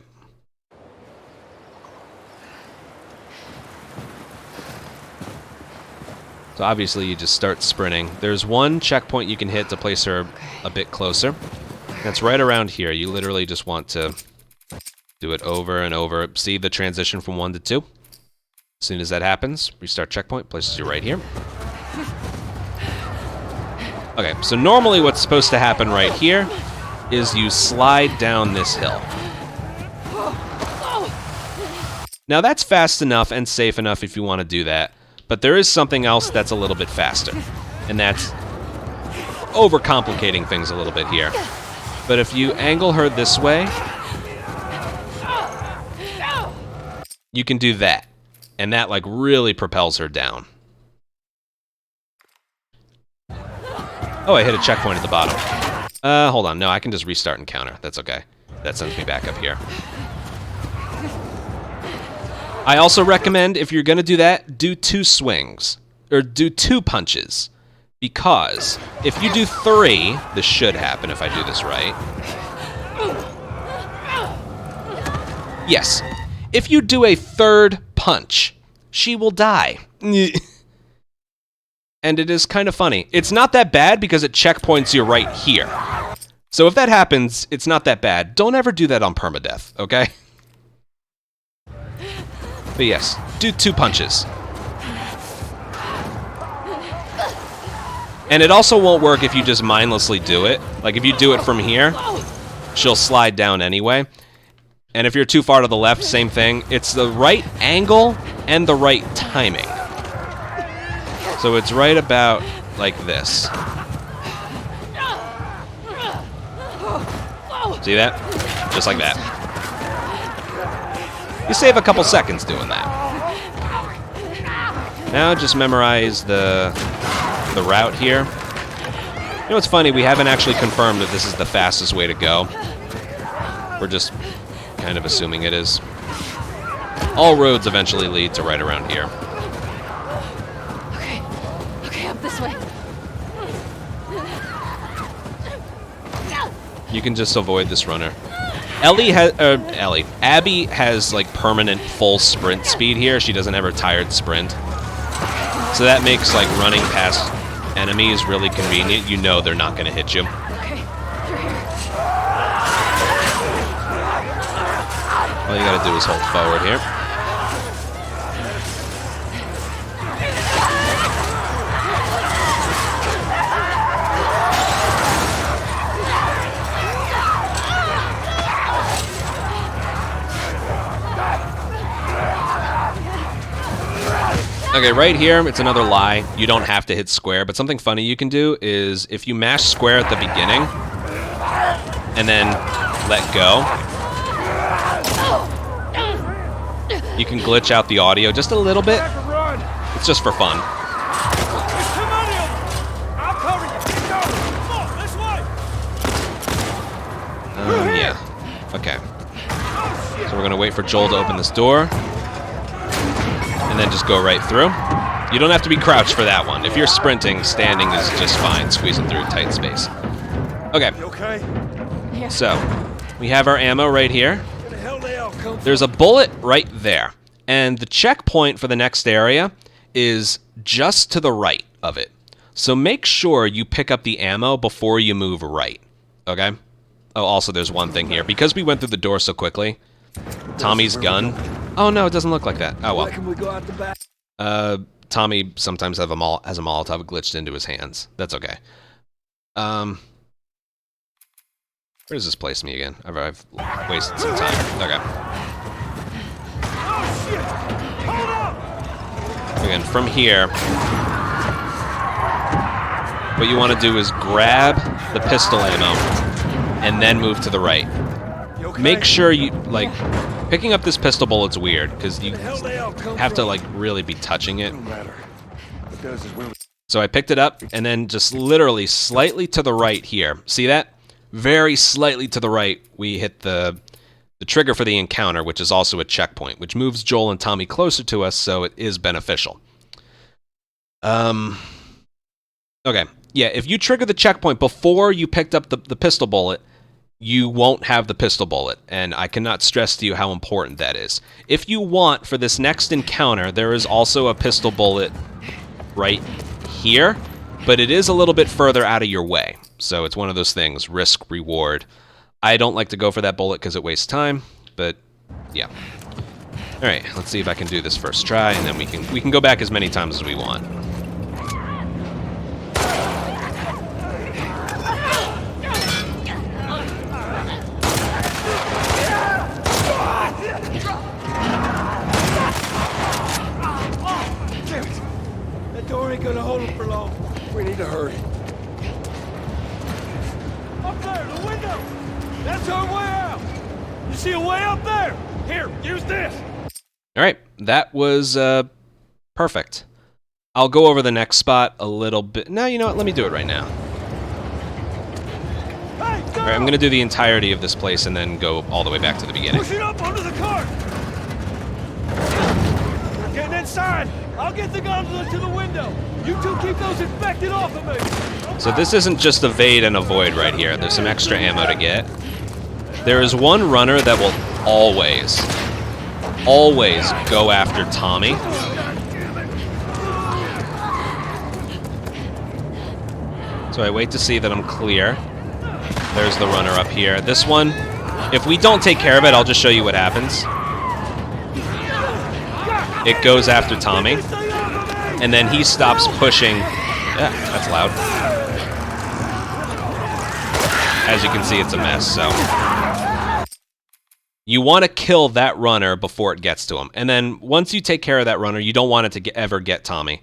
So obviously, you just start sprinting. There's one checkpoint you can hit to place her a bit closer. That's right around here. You literally just want to do it over and over. See the transition from 1 to 2? As soon as that happens, restart checkpoint, places you right here. Okay, so normally what's supposed to happen right here is you slide down this hill. Now that's fast enough and safe enough if you want to do that, but there is something else that's a little bit faster, and that's overcomplicating things a little bit here. But if you angle her this way, you can do that. And that, like, really propels her down. Oh, I hit a checkpoint at the bottom. Hold on. No, I can just restart and counter. That's okay. That sends me back up here. I also recommend, if you're going to do that, do 2 swings. Or do 2 punches. Because if you do 3, this should happen if I do this right. Yes. If you do a third punch, she will die. And it is kind of funny. It's not that bad because it checkpoints you right here. So if that happens, it's not that bad. Don't ever do that on permadeath, okay? But yes, do 2 punches. And it also won't work if you just mindlessly do it. Like if you do it from here, she'll slide down anyway. And if you're too far to the left, same thing. It's the right angle and the right timing. So it's right about like this. See that? Just like that. You save a couple seconds doing that. Now just memorize the route here. You know what's funny? We haven't actually confirmed if this is the fastest way to go. We're just kind of assuming it is. All roads eventually lead to right around here. Okay, up this way. You can just avoid this runner. Abby has like permanent full sprint speed here. She doesn't have her tired sprint. So that makes like running past enemies really convenient. You know they're not going to hit you. Okay, you're here. All you got to do is hold forward here. Okay, right here, it's another lie. You don't have to hit square, but something funny you can do is if you mash square at the beginning and then let go, you can glitch out the audio just a little bit. It's just for fun. Yeah. Okay. So we're gonna wait for Joel to open this door. And then just go right through. You don't have to be crouched for that one. If you're sprinting, standing is just fine, squeezing through tight space. Okay. You okay? Yeah. So, we have our ammo right here. There's a bullet right there. And the checkpoint for the next area is just to the right of it. So make sure you pick up the ammo before you move right. Okay? Oh, also there's one thing here. Because we went through the door so quickly, Tommy's gun... Oh no, it doesn't look like that. Oh well. Can we go out the back? Tommy sometimes has a Molotov glitched into his hands. That's okay. Where does this place me again? I've wasted some time. Okay. Again, from here, what you want to do is grab the pistol ammo and then move to the right. Make sure you, like, picking up this pistol bullet's weird, because you have to, like, really be touching it. So I picked it up, and then just literally slightly to the right here. See that? Very slightly to the right, we hit the trigger for the encounter, which is also a checkpoint, which moves Joel and Tommy closer to us, so it is beneficial. Okay. Yeah, if you trigger the checkpoint before you picked up the pistol bullet, you won't have the pistol bullet, and I cannot stress to you how important that is. If you want, for this next encounter, there is also a pistol bullet right here, but it is a little bit further out of your way. So it's one of those things, risk, reward. I don't like to go for that bullet because it wastes time, but yeah. Alright, let's see if I can do this first try, and then we can go back as many times as we want. Door ain't gonna hold him for long. We need to hurry. Up there, the window! That's our way out! You see a way up there? Here, use this! Alright, that was perfect. I'll go over the next spot a little bit. No, you know what? Let me do it right now. Hey, go! Alright, I'm gonna do the entirety of this place and then go all the way back to the beginning. Push it up under the cart! We're getting inside! I'll get the gondola to the window! You two keep those infected off of me! So this isn't just evade and avoid right here. There's some extra ammo to get. There is one runner that will always go after Tommy. So I wait to see that I'm clear. There's the runner up here. This one, if we don't take care of it, I'll just show you what happens. It goes after Tommy, and then he stops pushing. Yeah, that's loud. As you can see, it's a mess, so. You want to kill that runner before it gets to him. And then once you take care of that runner, you don't want it to ever get Tommy.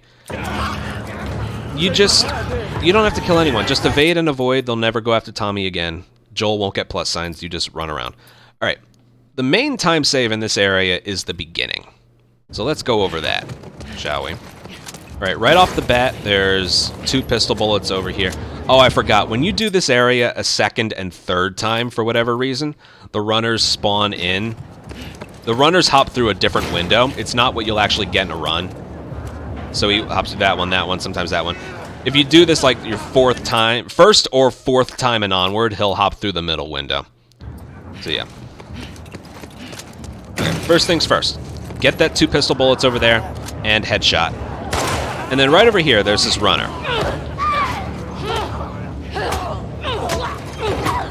You don't have to kill anyone. Just evade and avoid. They'll never go after Tommy again. Joel won't get plus signs. You just run around. All right. The main time save in this area is the beginning. So let's go over that, shall we? All right off the bat, there's 2 pistol bullets over here. Oh, I forgot. When you do this area a second and third time, for whatever reason, the runners spawn in. The runners hop through a different window. It's not what you'll actually get in a run. So he hops through that one, sometimes that one. If you do this like your first or fourth time and onward, he'll hop through the middle window. So yeah. Okay, first things first. Get that 2 pistol bullets over there and headshot. And then right over here, there's this runner.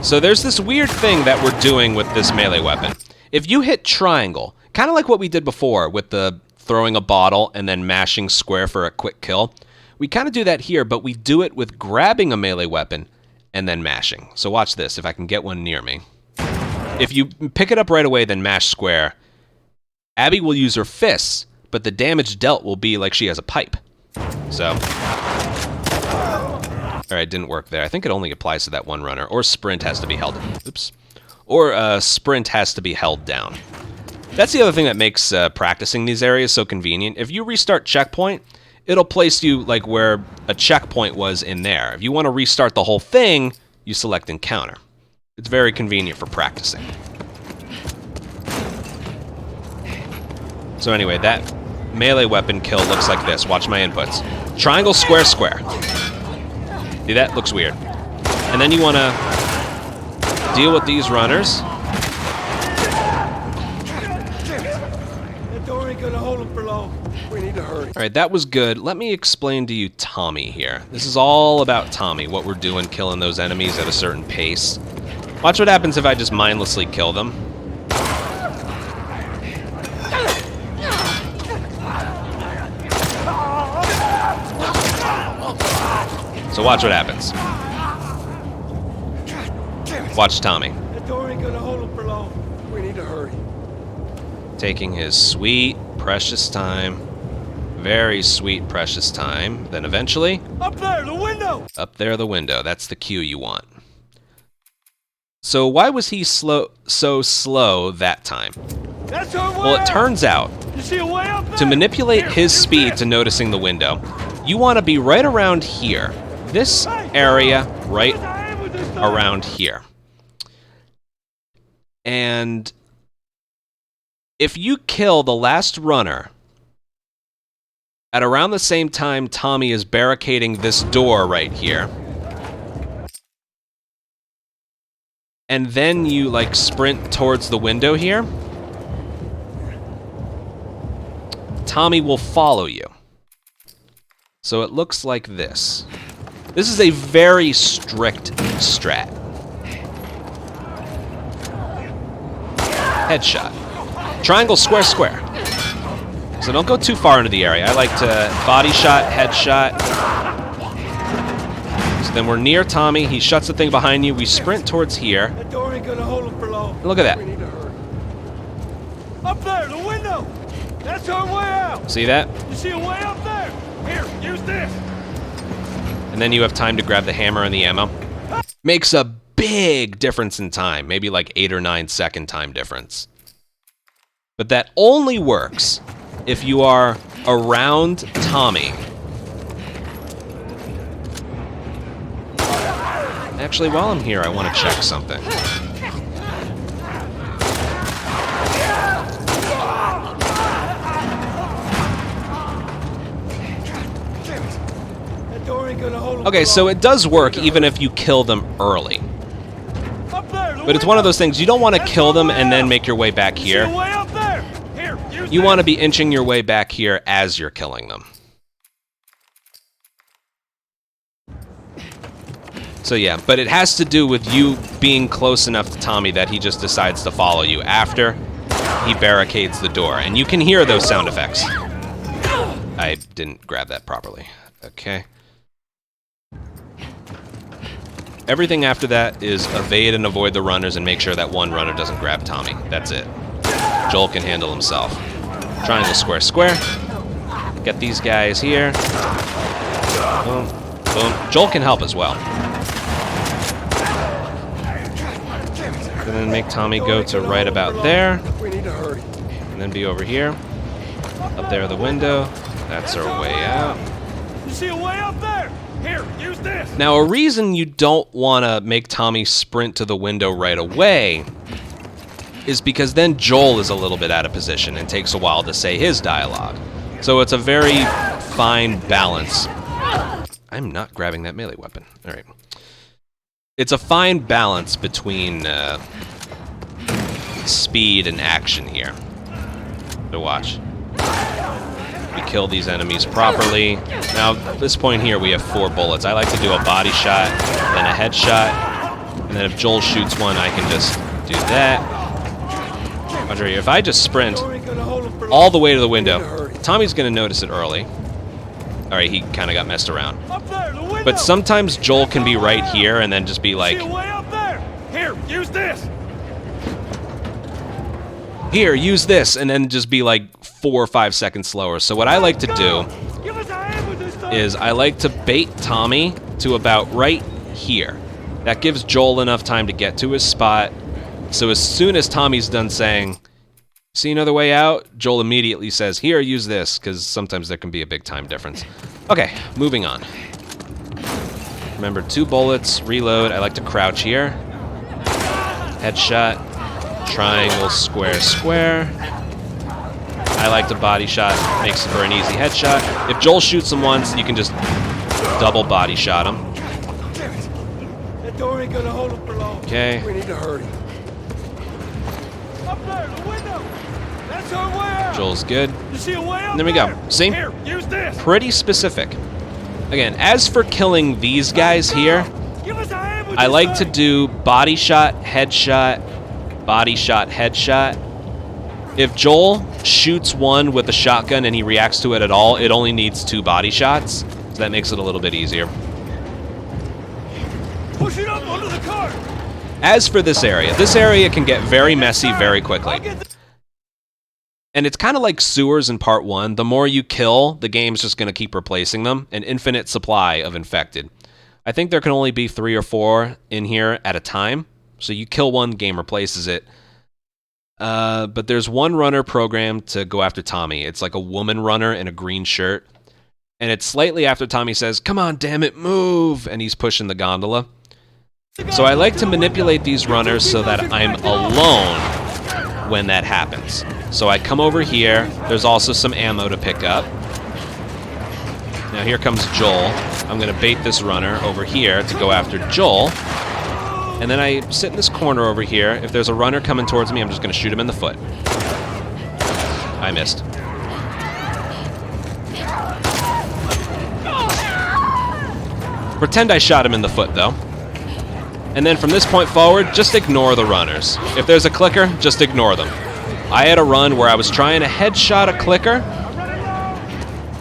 So there's this weird thing that we're doing with this melee weapon. If you hit triangle, kind of like what we did before with the throwing a bottle and then mashing square for a quick kill, we kind of do that here, but we do it with grabbing a melee weapon and then mashing. So watch this, if I can get one near me. If you pick it up right away, then mash square, Abby will use her fists, but the damage dealt will be like she has a pipe. So, all right, didn't work there. I think it only applies to that one runner, or sprint has to be held. Oops. Or sprint has to be held down. That's the other thing that makes practicing these areas so convenient. If you restart checkpoint, it'll place you like where a checkpoint was in there. If you want to restart the whole thing, you select encounter. It's very convenient for practicing. So anyway, that melee weapon kill looks like this. Watch my inputs. Triangle, square, square. See, that looks weird. And then you want to deal with these runners. That door ain't gonna hold him for long. We need to hurry. All right, that was good. Let me explain to you Tommy here. This is all about Tommy, what we're doing, killing those enemies at a certain pace. Watch what happens if I just mindlessly kill them. So watch what happens. Watch Tommy. That door ain't gonna hold him for long. We need to hurry. Taking his sweet, precious time. Very sweet, precious time. Then eventually... Up there, the window! Up there, the window. That's the cue you want. So why was he so slow that time? That's our way Well, it out. turns out, You see a way up there? to manipulate his speed to noticing the window, you want to be right around here. This area right around here. And if you kill the last runner at around the same time Tommy is barricading this door right here, and then you like sprint towards the window here, Tommy will follow you. So it looks like this. This is a very strict strat. Headshot. Triangle, square, square. So don't go too far into the area. I like to body shot, headshot. So then we're near Tommy. He shuts the thing behind you. We sprint towards here. That door ain't gonna hold him for long. Look at that. We need to hurry. Up there, the window! That's our way out! See that? You see a way up there? Here, use this! And then you have time to grab the hammer and the ammo. Makes a big difference in time. Maybe like 8 or 9 second time difference. But that only works if you are around Tommy. Actually, while I'm here, I want to check something. Okay, so it does work even if you kill them early. Up there, the But it's one of those things, you don't want to kill them and then make your way back See a here. way up there? Here, use You this. want to be inching your way back here as you're killing them. So yeah, but it has to do with you being close enough to Tommy that he just decides to follow you after he barricades the door. And you can hear those sound effects. I didn't grab that properly. Okay. Everything after that is evade and avoid the runners and make sure that one runner doesn't grab Tommy. That's it. Joel can handle himself. Triangle, square, square. Get these guys here. Boom, boom. Joel can help as well. And then make Tommy go to right about there. We need to hurry. And then be over here. Up there, the window. That's our way out. You see a way up there? Here, use this. Now, a reason you don't want to make Tommy sprint to the window right away is because then Joel is a little bit out of position and takes a while to say his dialogue. So it's a very fine balance. I'm not grabbing that melee weapon. All right. It's a fine balance between speed and action here. So watch. We kill these enemies properly. Now, at this point here, we have 4 bullets. I like to do a body shot, then a headshot, and then if Joel shoots one, I can just do that. Andre, if I just sprint all the way to the window, Tommy's going to notice it early. All right, he kind of got messed around. Up there, the window. But sometimes Joel can be right here and then just be like, See a way up there? Here, use this. here, use this, and then just be like 4 or 5 seconds slower. So what I like to do Give us a hand with this thing. is I like to bait Tommy to about right here. That gives Joel enough time to get to his spot. So as soon as Tommy's done saying, see another way out, Joel immediately says, here, use this, because sometimes there can be a big time difference. Okay, moving on. Remember, 2 bullets, reload. I like to crouch here. Headshot. Triangle, square, square. I like to body shot. Makes it for an easy headshot. If Joel shoots him once, you can just double body shot him. That door ain't gonna hold him for long. Okay. We need to hurry. Up there, the window. That's our way out. Joel's good. You see a way up And there we go. See? Here, use this. Pretty specific. Again, as for killing these guys here, Give us a hand with I this like to thing. do body shot, headshot, body shot, headshot. If Joel shoots one with a shotgun and he reacts to it at all, it only needs 2 body shots. So that makes it a little bit easier. Push it up under the car. As for this area can get very messy very quickly. I'll get the And it's kind of like sewers in part 1. The more you kill, the game's just going to keep replacing them. An infinite supply of infected. I think there can only be 3 or 4 in here at a time. So you kill one, game replaces it. But there's one runner programmed to go after Tommy. It's like a woman runner in a green shirt. And it's slightly after Tommy says, come on, damn it, move! And he's pushing the gondola. So I like to manipulate these runners so that I'm alone when that happens. So I come over here. There's also some ammo to pick up. Now here comes Joel. I'm going to bait this runner over here to go after Joel. And then I sit in this corner over here. If there's a runner coming towards me, I'm just going to shoot him in the foot. I missed. Pretend I shot him in the foot, though. And then from this point forward, just ignore the runners. If there's a clicker, just ignore them. I had a run where I was trying to headshot a clicker,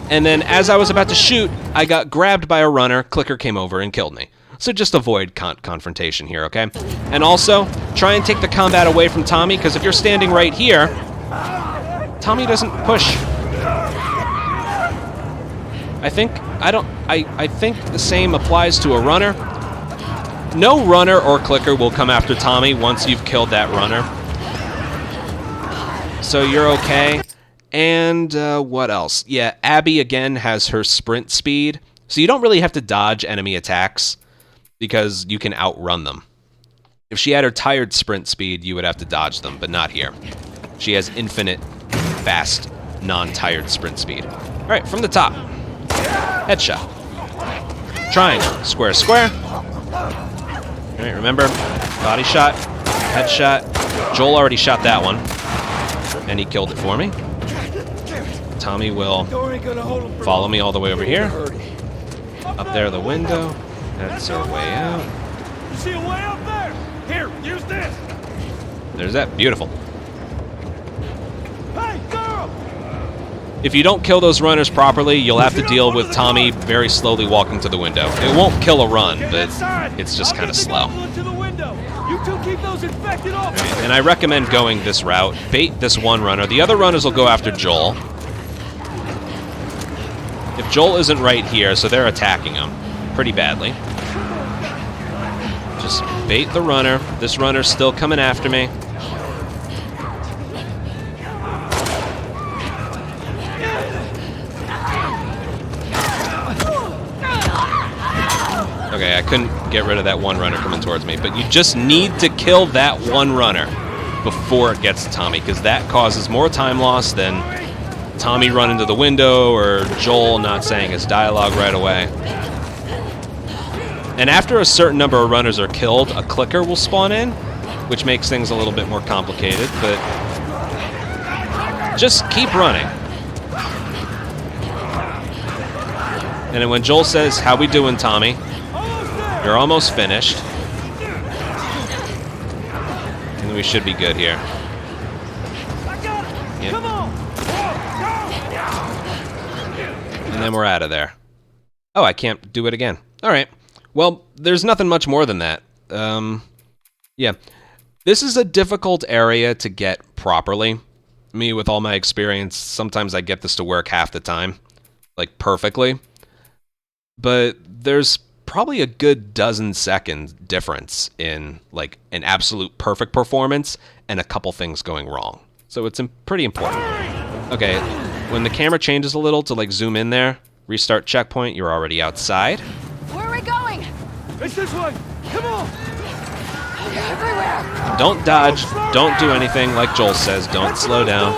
and then as I was about to shoot, I got grabbed by a runner, clicker came over and killed me. So just avoid confrontation here, okay? And also, try and take the combat away from Tommy, because if you're standing right here, Tommy doesn't push. I think the same applies to a runner. No runner or clicker will come after Tommy once you've killed that runner. So you're okay. And what else? Yeah, Abby again has her sprint speed. So you don't really have to dodge enemy attacks because you can outrun them. If she had her tired sprint speed, you would have to dodge them, but not here. She has infinite, fast, non-tired sprint speed. All right, from the top. Headshot. Triangle. Square, square. All right, remember, body shot. Headshot. Joel already shot that one, and he killed it for me. Tommy will follow me all the way over here. Up there, the window. That's our way out. You see a way up there? Here, use this. There's that. Beautiful. Hey, girl! If you don't kill those runners properly, you'll have to deal with Tommy very slowly walking to the window. It won't kill a run, but it's just kind of slow. You two keep those infected off. And I recommend going this route. Bait this one runner. The other runners will go after Joel. If Joel isn't right here, so they're attacking him pretty badly. Just bait the runner. This runner's still coming after me. Okay, I couldn't get rid of that one runner coming towards me, but you just need to kill that one runner before it gets to Tommy, because that causes more time loss than Tommy running to the window or Joel not saying his dialogue right away. And after a certain number of runners are killed, a clicker will spawn in, which makes things a little bit more complicated, but just keep running. And then when Joel says, "How we doing, Tommy?" You're almost finished. And we should be good here. Yep. And then we're out of there. Oh, I can't do it again. All right. Well, there's nothing much more than that. Yeah. This is a difficult area to get properly. Me, with all my experience, sometimes I get this to work half the time. Like, perfectly. But there's probably a good dozen-second difference in, like, an absolute perfect performance and a couple things going wrong. So it's pretty important. Okay, when the camera changes a little to, like, zoom in there, restart checkpoint, you're already outside. Where are we going? It's this way. Come on. Everywhere. Don't dodge. Don't do anything. Like Joel says, don't slow down.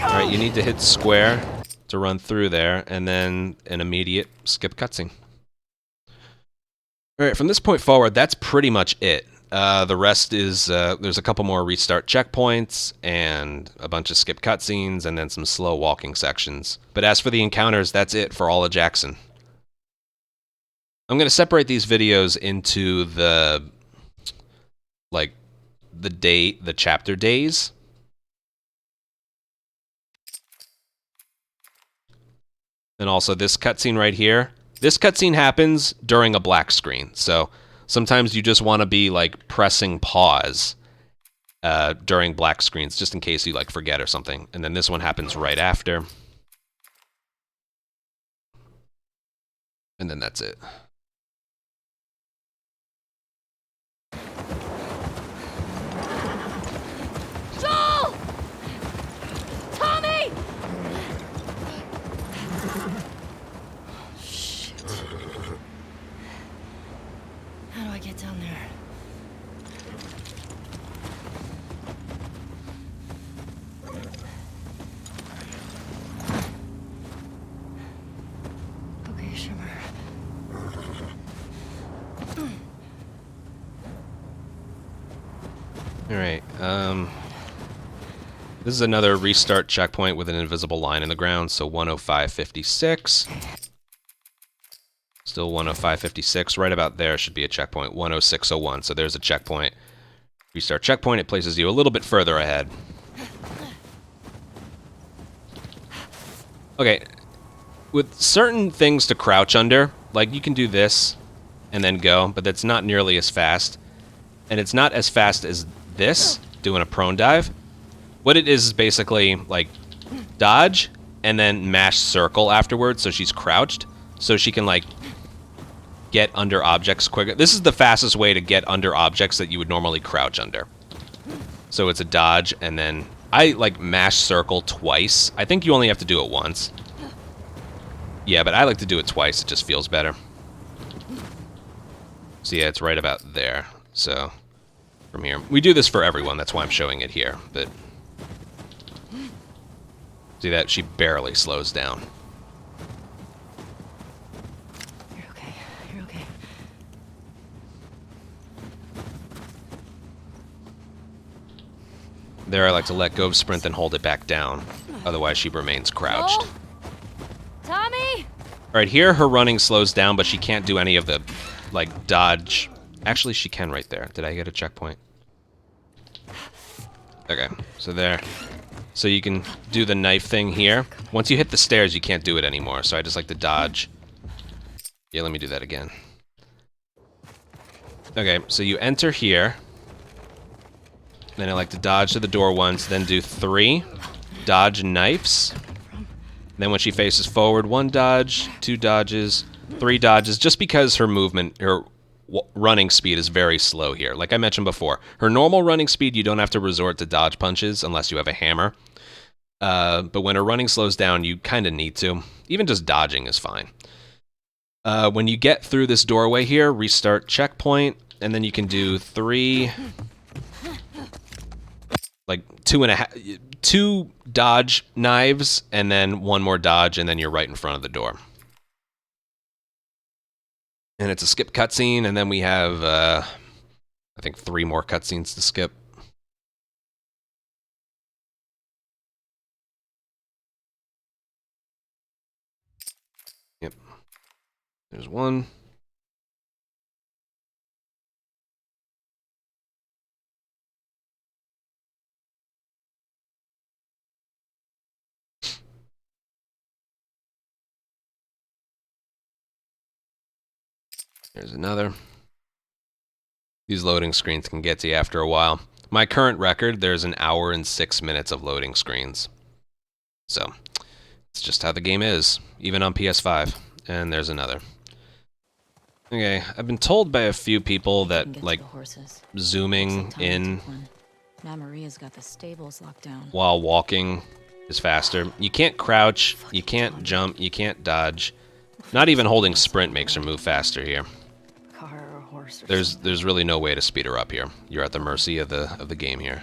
All right, you need to hit square to run through there, and then an immediate skip cutscene. All right, from this point forward, that's pretty much it. The rest is, there's a couple more restart checkpoints, and a bunch of skip cutscenes, and then some slow walking sections. But as for the encounters, that's it for all of Jackson. I'm going to separate these videos into the, like, the chapter days. And also this cutscene right here. This cutscene happens during a black screen. So sometimes you just want to be like pressing pause during black screens, just in case you like forget or something. And then this one happens right after. And then that's it. Joel! Tommy! How do I get down there? Okay, Shimmer. All right. This is another restart checkpoint with an invisible line in the ground, so 105.56. Still 105.56. Right about there should be a checkpoint, 106.01. So there's a checkpoint. Restart checkpoint, it places you a little bit further ahead. Okay. With certain things to crouch under, like you can do this and then go, but that's not nearly as fast. And it's not as fast as this, doing a prone dive. What it is basically like dodge and then mash circle afterwards, so she's crouched, so she can like get under objects quicker. This is the fastest way to get under objects that you would normally crouch under. So it's a dodge, and then I like mash circle twice. I think you only have to do it once. Yeah, but I like to do it twice. It just feels better. So yeah, it's right about there. So from here, we do this for everyone. That's why I'm showing it here. But see that? She barely slows down. You're okay. You're okay. There, I like to let go of sprint, then hold it back down. Otherwise, she remains crouched. Oh. Tommy! Alright, here her running slows down, but she can't do any of the, like, dodge. Actually, she can right there. Did I get a checkpoint? Okay, so there. So you can do the knife thing here. Once you hit the stairs, you can't do it anymore, so I just like to dodge. Yeah, let me do that again. Okay, so you enter here. Then I like to dodge to the door once, then do 3 dodge knives. Then when she faces forward, 1 dodge, 2 dodges, 3 dodges, just because her movement, her running speed is very slow here. Like I mentioned before, her normal running speed, you don't have to resort to dodge punches unless you have a hammer. But when her running slows down, you kind of need to. Even just dodging is fine. When you get through this doorway here, restart checkpoint, and then you can do 3... like 2 dodge knives, and then 1 more dodge, and then you're right in front of the door. And it's a skip cutscene, and then we have, I think 3 more cutscenes to skip. Yep. There's 1. There's another. These loading screens can get to you after a while. My current record, there's 1 hour and 6 minutes of loading screens. So, it's just how the game is, even on PS5. And there's another. Okay, I've been told by a few people that, like, zooming in Now Maria's got the stables locked down. while walking is faster. You can't crouch, you can't jump, you can't dodge. Not even holding sprint makes her move faster here. Car or horse or There's really no way to speed her up here. You're at the mercy of the game here.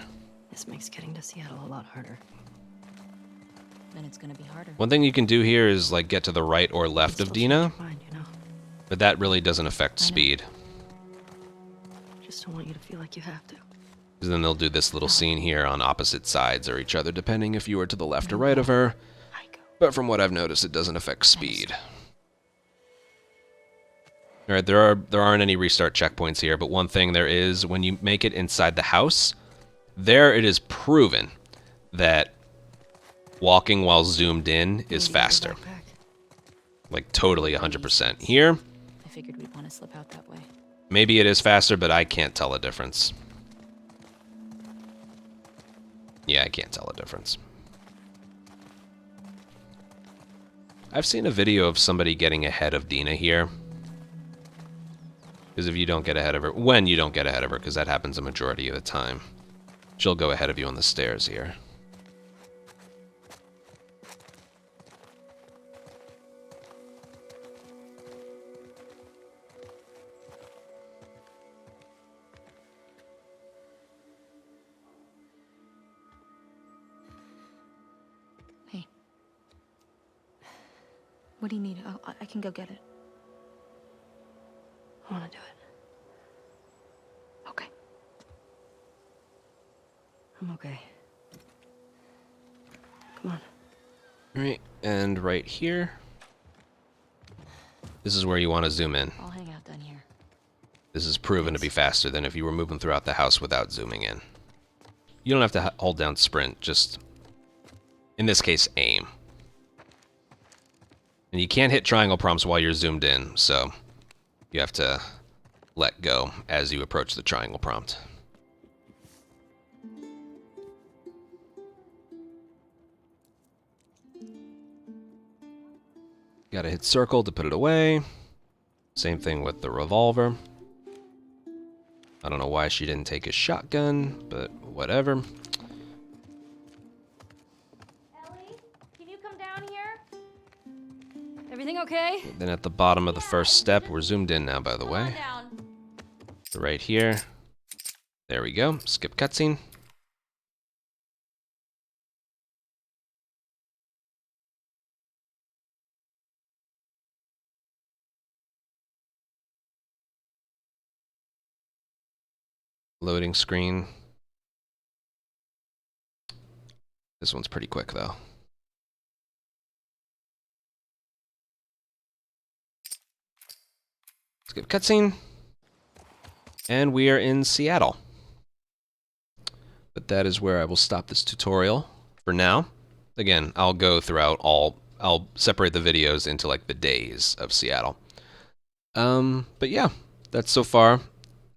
This makes getting to Seattle a lot harder. Then it's gonna be harder. One thing you can do here is like get to the right or left of Dina, but that really doesn't affect speed. Just don't want you to feel like you have to. Because then they'll do this little scene here on opposite sides or each other, depending if you are to the left or right of her. But from what I've noticed, it doesn't affect speed. All right, there aren't any restart checkpoints here, but one thing there is, when you make it inside the house, there it is proven that walking while zoomed in is faster. Like totally 100%. Here, I figured we'd want to slip out that way. maybe it is faster, but I can't tell a difference. Yeah, I can't tell a difference. I've seen a video of somebody getting ahead of Dina here. Because if you don't get ahead of her, when you don't get ahead of her, because that happens a majority of the time, she'll go ahead of you on the stairs here. Hey. What do you need? I can go get it. I want to do it. Okay. I'm okay. Come on. Right, and right here. This is where you want to zoom in. I'll hang out down here. This is proven to be faster than if you were moving throughout the house without zooming in. You don't have to hold down sprint, just, in this case, aim. And you can't hit triangle prompts while you're zoomed in, so you have to let go as you approach the triangle prompt. Gotta hit circle to put it away. Same thing with the revolver. I don't know why she didn't take a shotgun, but whatever. Ellie, can you come down here? Everything okay? Then at the bottom of the first step, we're zoomed in now, by the way. So right here. There we go. Skip cutscene. Loading screen. This one's pretty quick, though. Skip cutscene. And we are in Seattle. But that is where I will stop this tutorial for now. Again, I'll go throughout I'll separate the videos into like the days of Seattle. But yeah, that's so far.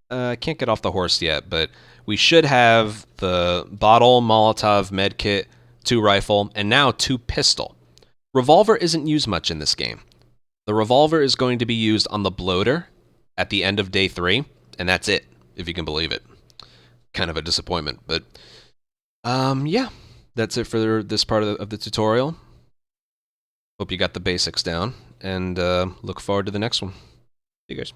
I can't get off the horse yet, but we should have the bottle, Molotov, medkit, 2 rifle, and now 2 pistol. Revolver isn't used much in this game. The revolver is going to be used on the bloater at the end of day 3, and that's it, if you can believe it. Kind of a disappointment, but yeah, that's it for this part of the tutorial. Hope you got the basics down, and look forward to the next one. See you guys.